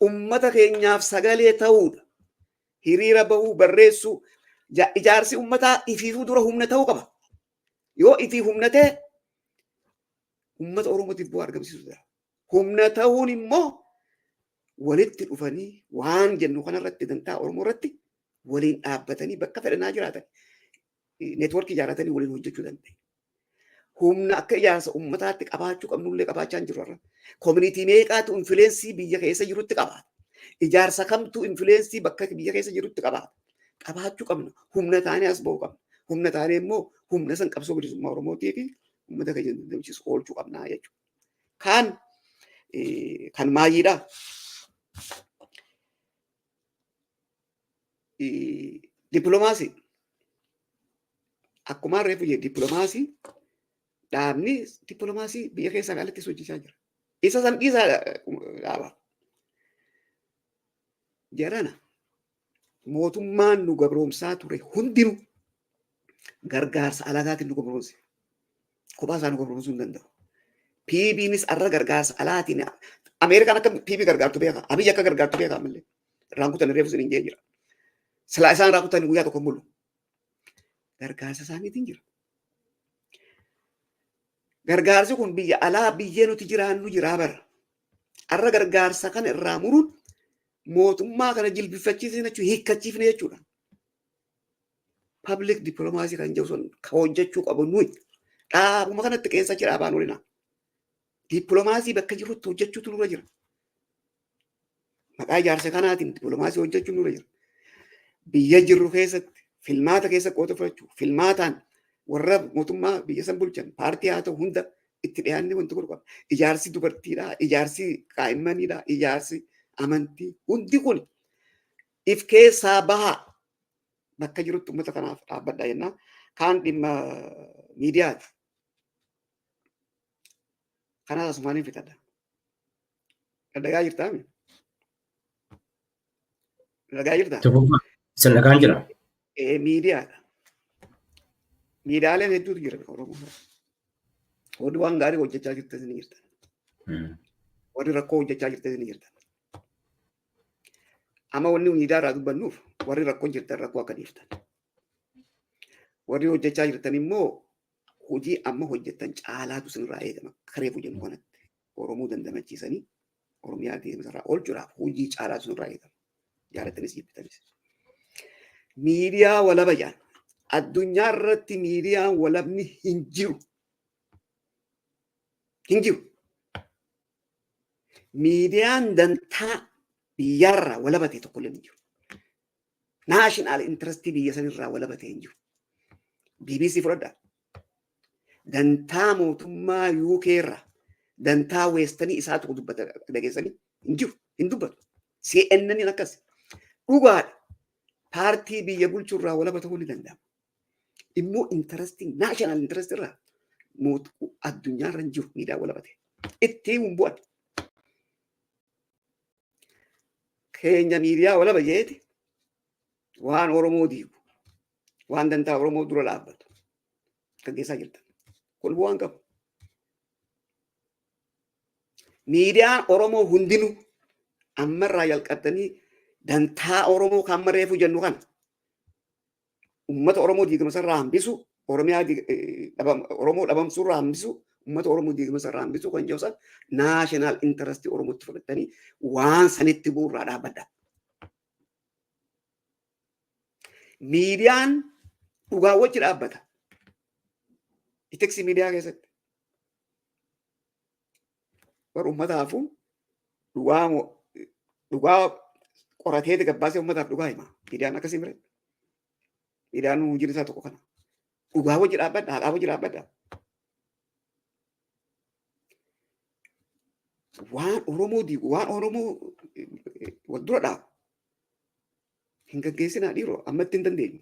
Uummata keenyaaf sagalee ta'uudha. Hiriira bahuu barreessuu ijaarsi uummataa ifiifuu dura humna ta'uu qaba. Yoo ifii humna ta'e uummata Oromootiif bu'aa argamsiisuu humna ta'uun immoo walitti dhufanii waan jennu kanarratti dantaa Oromoo irratti waliin dhaabbatanii bakka fedhanaa jiraatan neetwoorkii ijaaratanii waliin hojjechuu danda'e. Humna akka ijaarsa uummataatti qabaachuu qabnullee qabaachaa hin jiru irra. Koominitii meeqaatu infileensii biyya keessa jirutti qabaata. Ijaarsa kamtu infileensii bakka biyya keessa jirutti qabaata. Qabaachuu qabna. Humna taanee as ba'uu qabna. Humna taanee immoo humna san qabsoo bilisummaa Oromootii fi uummata keenya dandamachiisu oolchuu qabnaa jechuudha. Kan maayyiidhaa. Dippiloomaasii. Akkuma reefu jedhe dippiloomaasii dhaabni dippiloomaasii biyya keessaa alatti hojjechaa jira. Isa san dhiisaa dhaaba. Jarana mootummaan nu gabroomsaa ture hundinuu gargaarsa alagaatiin nu gabroomse. Kophaa isaa nu gabroomsuu hin danda'u. PB'nis arra gargaarsa alaatiin Ameerikaan akka PB gargaartu beeka. Abiyyi akka gargaartu beeka ammallee. Irraan kutan reefu sin hin jira. Silaa isaan irraa kutan guyyaa tokko mulu. Gargaarsa isaaniitiin jira. Gargaarsi kun biyya alaa biyyee nuti jiraannu jiraa bara. Arra gargaarsa kana irraa muruun mootummaa kana jilbifachiisee jechuun hiikkachiifne jechuudha. Public diplomacy kan jedhu sun hojjechuu qabu nuyi. Dhaabuma kanatti qeensa jira abaan olinaa. Dippiloomaasii bakka jirutti hojjechuutu nurra jira. Maqaa ijaarsa kanaatiin dippiloomaasii hojjechuun nurra jira. Biyya jirru keessatti filmaata keessa qooda fudhachuu filmaataan warra mootummaa biyya san bulchan paartii haa ta'u hunda itti dhiyaannee wanti godhu qaba. Ijaarsi dubartiidhaa, ijaarsi kaa'immaniidhaa, ijaarsi amantii hundi kun if keessaa bahaa bakka jirutti uummata kanaaf dhaabbadhaa jennaa. Kaan dhimma miidiyaati. Kanaaf asumaaniin fixadha. Dhagahaa jirtaa mi? Dhagahaa jirtaa? Isin dhagaan jira. Miidiyaadha. Miidiyaaleen hedduutu jira Oromoo. Warri waan gaarii hojjechaa jirtan ni jirtan. Warri rakkoo hojjechaa jirtan ni jirtan. Amma wanni miidiyaa irraa dubbannuuf warri rakkoo jirtan rakkoo akka dhiiftan. Warri hojjechaa jirtan immoo hojii amma hojjettan caalaatu sinirraa eegama. Kareefu jennu kanatti Oromoo dandamachiisanii Oromiyaa deemsarraa oolchuudhaaf hojii caalaatu sinirraa eegama. Jaalattanis jibbitanis. Miidiyaa walaba jaan addunyaa irratti miidiyaan walabni hin jiru. Hin jiru. Miidiyaan dantaa biyyarraa walabate tokkollee hin jiru. Naashinaal intirestii biyya sanirraa walabatee hin jiru. BBC fudhadhaa. Dantaa mootummaa UK irraa dantaa weestanii isaa tokko dubbata dhageessanii hin jiru. Hin dubbatu. CNN akkas. Dhugaadha. Paartii biyya bulchurraa walaba ta'uu ni danda'ama. Immoo intirestii naashinaal intirestii irraa addunyaa irra hin jiru miidiyaa walabate. Itti hin bu'an. Keenya miidiyaa walaba jeeti waan Oromoo diigu waan dantaa Oromoo dura dhaabbatu gaggeessaa jirtan. Kun bu'aan qabu. Miidiyaan Oromoo hundinuu ammarraa jalqabdanii dantaa Oromoo kan mareefu jennu kana uummata Oromoo diigamasarraa hambisu Oromoo dhabamsuurraa hambisu uummata Oromoo diigamasarraa hambisu kan jedhu san naashinaal intirestii Oromootti fudhatanii waan sanitti bu'uurraa dhaabbadha. Miidiyaan dhugaa wajji dhaabbata. Iteksi miidiyaa keessatti warra uummataafuu dhugaa qoratee gabbaasee uummataaf dhugaa hima. Miidiyaan akkasii mire. Miidiyaan hojiin isaa tokko kana. Dhugaa wajji dhaabbadha, haqaa wajji dhaabbadha. Waan Oromoo diigu, waan Oromoo wal dura dhaabu. Hin gaggeessinaa dhiiroo ammatti hin dandeenyu.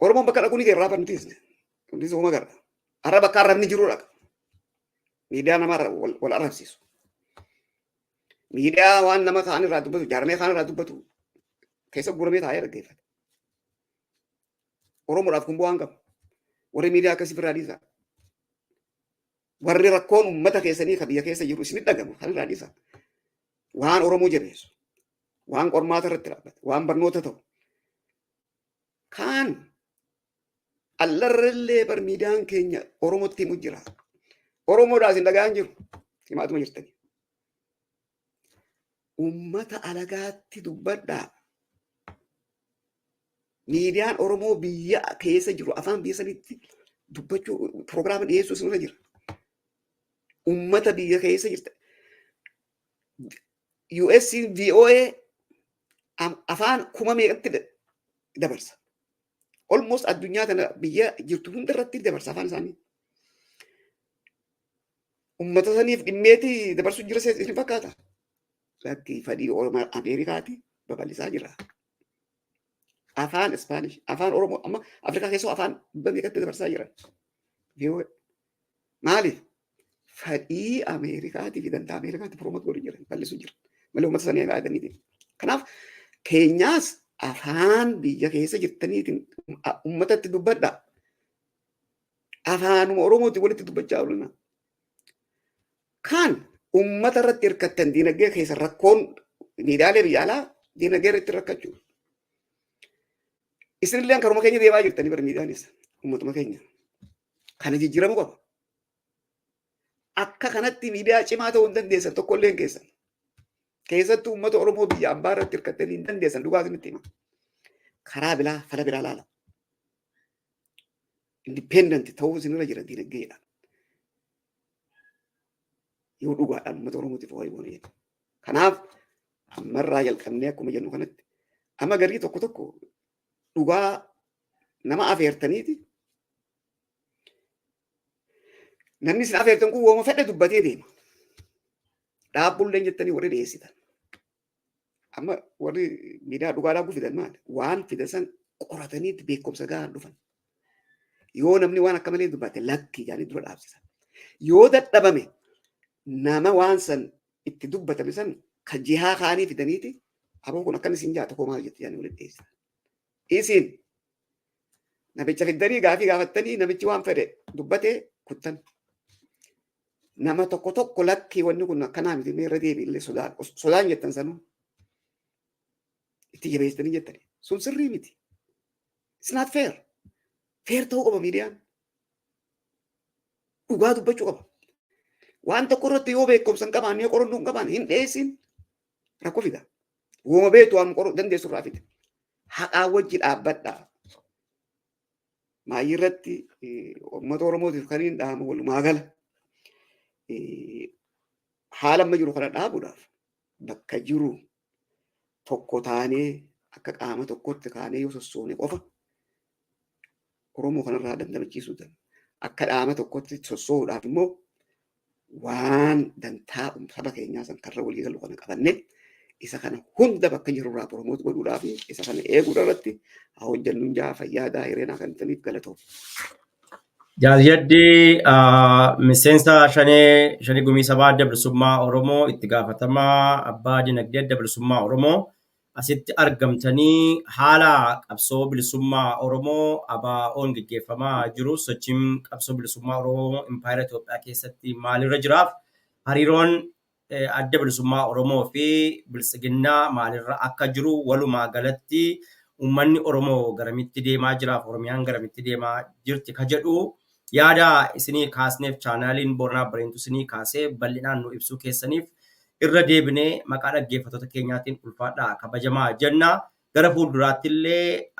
Oromoon bakka dhaquu ni ga'e irraa nuti isne. Kunis uuma garra. Arra bakka arrabni jiru dhaqa. Miidiyaa nama wal arrabsiisu. Miidiyaa waan nama kaan irraa dubbatu, jaarmee kaan irraa dubbatu keessa guramee taa'ee dhaggeeffata. Oromoodhaaf kun bu'aan qabu. Warri miidiyaa akkasii birraa dhiisaa. Warri rakkoon uummata keessanii kan biyya keessa jiru isinit dhagamu kan irraa dhiisaa. Waan Oromoo jabeessu. Waan qormaata irratti dhaabbatu. Waan barnoota ta'u. Kaan allarrellee bar miidiyaan keenya Oromootti himu jira. Oromoodhaas hin dhaga'an jiru. Himaatuma jirtanii. Uummata alagaatti dubbadhaa. Miidiyaan Oromoo biyya keessa jiru afaan biyya sanitti dubbachuu pirogiraama dhiyeessuu sinirra jira. Uummata biyya keessa jirta. US VOA afaan kuma meeqatti dabarsa. Almost addunyaa tana biyya jirtu hundarratti dabarsa afaan isaanii. Uummata saniif dhimmeeti dabarsuu jira isin fakkaata. Lakkii fadhii Ameerikaati babal'isaa jira. Afaan Ispaanish, afaan Oromoo amma Afrikaa keessoo afaan meeqatti dabarsaa jiran. Maaliif? Fadhii Ameerikaati fi dantaa Ameerikaati promoot godhu jiran bal'isuu jiran. Malee uummata sanii yaadaniiti. Kanaaf keenyaas afaan biyya keessa jirtaniitiin uummatatti dubbadha. Afaanuma Oromooti walitti dubbachaa oolna. Kan uummata irratti hirkattan diinagdee keessa rakkoon miidiyaalee biyya alaa diinagdee irratti rakkachuu. Isinillee karuma keenya deemaa jirtanii bara miidiyaanis uummatuma keenya. Kana jijjiiramuu qaba. Akka kanatti miidiyaa cimaa ta'uu hin dandeessan tokkollee hin keessan. Keessattuu uummata Oromoo biyya ambaa irratti hirkattanii hin dandeessan dhugaa isinitti hima. Karaa biraa fala biraa laala. Indipendent ta'uu isinirra jira diinagdeedhaan. Yoo dhugaadhaan uummata Oromootiif waa himuun jedhu. Kanaaf ammarraa jalqabnee akkuma jennu kanatti amma garii tokko tokko dhugaa nama afeertaniiti. Namni isin afeertan kun wooma fedhe dubbatee deema. Dhaabbullee jettanii warri dhiyeessitan. Amma warri miidiyaa dhugaadhaa fidan maali? Waan fidan qorataniitti beekumsa gahaan dhufan. Yoo namni waan akka malee dubbate lakkii jaanii dura dhaabsisan. Yoo dadhabame nama waan san itti dubbatame san kan jihaa kaanii fidaniiti aboo kun akkan isin jaata koo maal jetti jaanii walitti dhiyeessitan. Isin namicha fiddanii gaafii gaafattanii namichi waan fedhe dubbatee kuttan. Nama tokko tokko lakkii wanni kun akkanaa miti meerra deebiillee sodaan jettan sanuu itti jabeessitanii jettanii sun sirrii miti. It's not fair. Fair ta'uu qaba miidiyaan. Dhugaa dubbachuu qaba. Waan tokko irratti yoo beekumsa hin qabaanne yoo qorannoo hin qabaanne hin dhiyeessin rakkoo fida. Wooma beektu waan qoruu dandeessu irraa fida. Haqaa wajji dhaabbadhaa. Maayii irratti uummata Oromootiif kan hin dhaamu walumaa gala. Haala amma jiru kana dhaabuudhaaf bakka jiru tokko taanee akka qaama tokkotti kaanee yoo sossoone qofa Oromoo kanarraa dandamachiisuu danda'a. Akka qaama tokkotti sossoo'uudhaaf immoo waan dantaa saba keenyaa san karra walii galu kana qabanne isa kana hunda bakka jirurraa promoot godhuudhaaf isa kana eeguudha irratti haa hojjennuun jaa fayyaadaa hireenaa kan ta'aniif galatoomna. Jaaljaddi miseensa shanii gumii sabaa adda bilisummaa Oromoo itti gaafatamaa abbaa dinagdee adda bilisummaa Oromoo asitti argamtanii haala qabsoo bilisummaa Oromoo ABO'n gaggeeffamaa jiru sochiin qabsoo bilisummaa Oromoo impaayera Itoophiyaa keessatti maalirra jiraaf hariiroon adda bilisummaa Oromoo fi bilisiginnaa maalirra akka jiru walumaa galatti uummanni Oromoo garamitti deemaa jiraaf Oromiyaan garamitti deemaa jirti ka jedhu yaada isinii kaasneef chaanaaliin Booranaa Bareentuu isinii kaasee bal'inaan nu ibsuu keessaniif irra deebinee maqaa dhaggeeffattoota keenyaatiin ulfaadhaa kabajamaa jenna. Gara fuulduraatti illee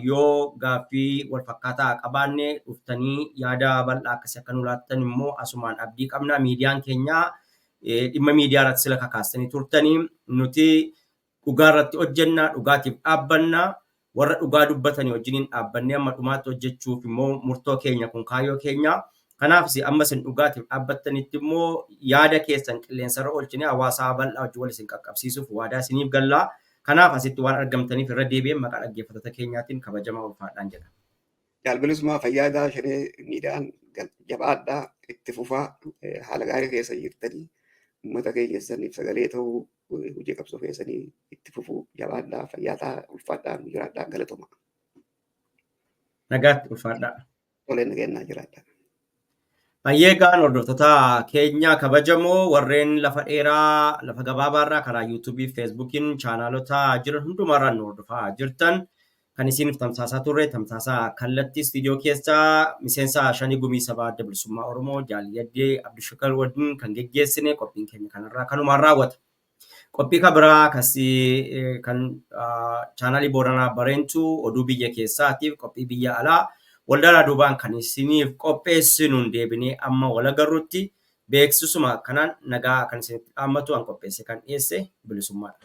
yoo gaaffii wal fakkaataa qabaanne dhuftanii yaada bal'aa akkasii akka nu laattan immoo asumaan abdii qabna. Miidiyaan keenya dhimma miidiyaa irratti sila kakaastanii turtanii nuti dhugaa irratti hojjennaa dhugaatiif dhaabbannaa warra dhugaa dubbatanii wajjiniin dhaabbannee amma dhumaatti hojjechuuf immoo murtoo keenya kun kaayyoo keenya. Kanaaf amma isin dhugaatiif dhaabbattanitti immoo yaada keessan qilleensarra oolchine hawaasaa bal'aa wajjin wal isin qaqqabsiisuuf waadaa isiniif gallaa. Kanaaf asitti waan argamtaniif irra deebi'ee maqaa dhaggeeffattoota keenyaatiin kabajamaa ulfaadhaan jedha. Jaalbilisummaa fayyadaa shanee miidhaan jabaadhaa itti fufaa haala gaarii keessa jirtanii uummata keessaniif sagalee ta'uu hojii qabsoo keessanii itti fufuu jabaadhaa fayyadaa ulfaadhaan jiraadhaa galatoma. Nagaatti ulfaadhaa. Toleen nageenyaa jiraadhaa. Ayyeegaan hordoftoota keenya kabajamoo warreen lafa dheeraa lafa gabaabaarraa karaa yuutuubii fi feesbuukiin chaanaalota jiran hundumarraan nu hordofaa jirtan kan isiniif tamsaasaa turre tamsaasaa kallattii istiidiyoo keessaa miseensa shanii gumii sabaa adda bilisummaa Oromoo Jaaliyaddee Abdishakar wajjin kan geggeessine qophiin keenya kanarraa kanumaan raawwata. Qophii kabiraa kan chaanaalii Booranaa Bareentuu oduu biyya keessaatiif qophii biyya alaa Waldara duubaan kan isiniif qopheessinuun deebinee amma wal agarruutti beeksisuma kanaan nagaa kan isinitti dhaammatu an qopheesse kan dhiyeesse bilisummaadha.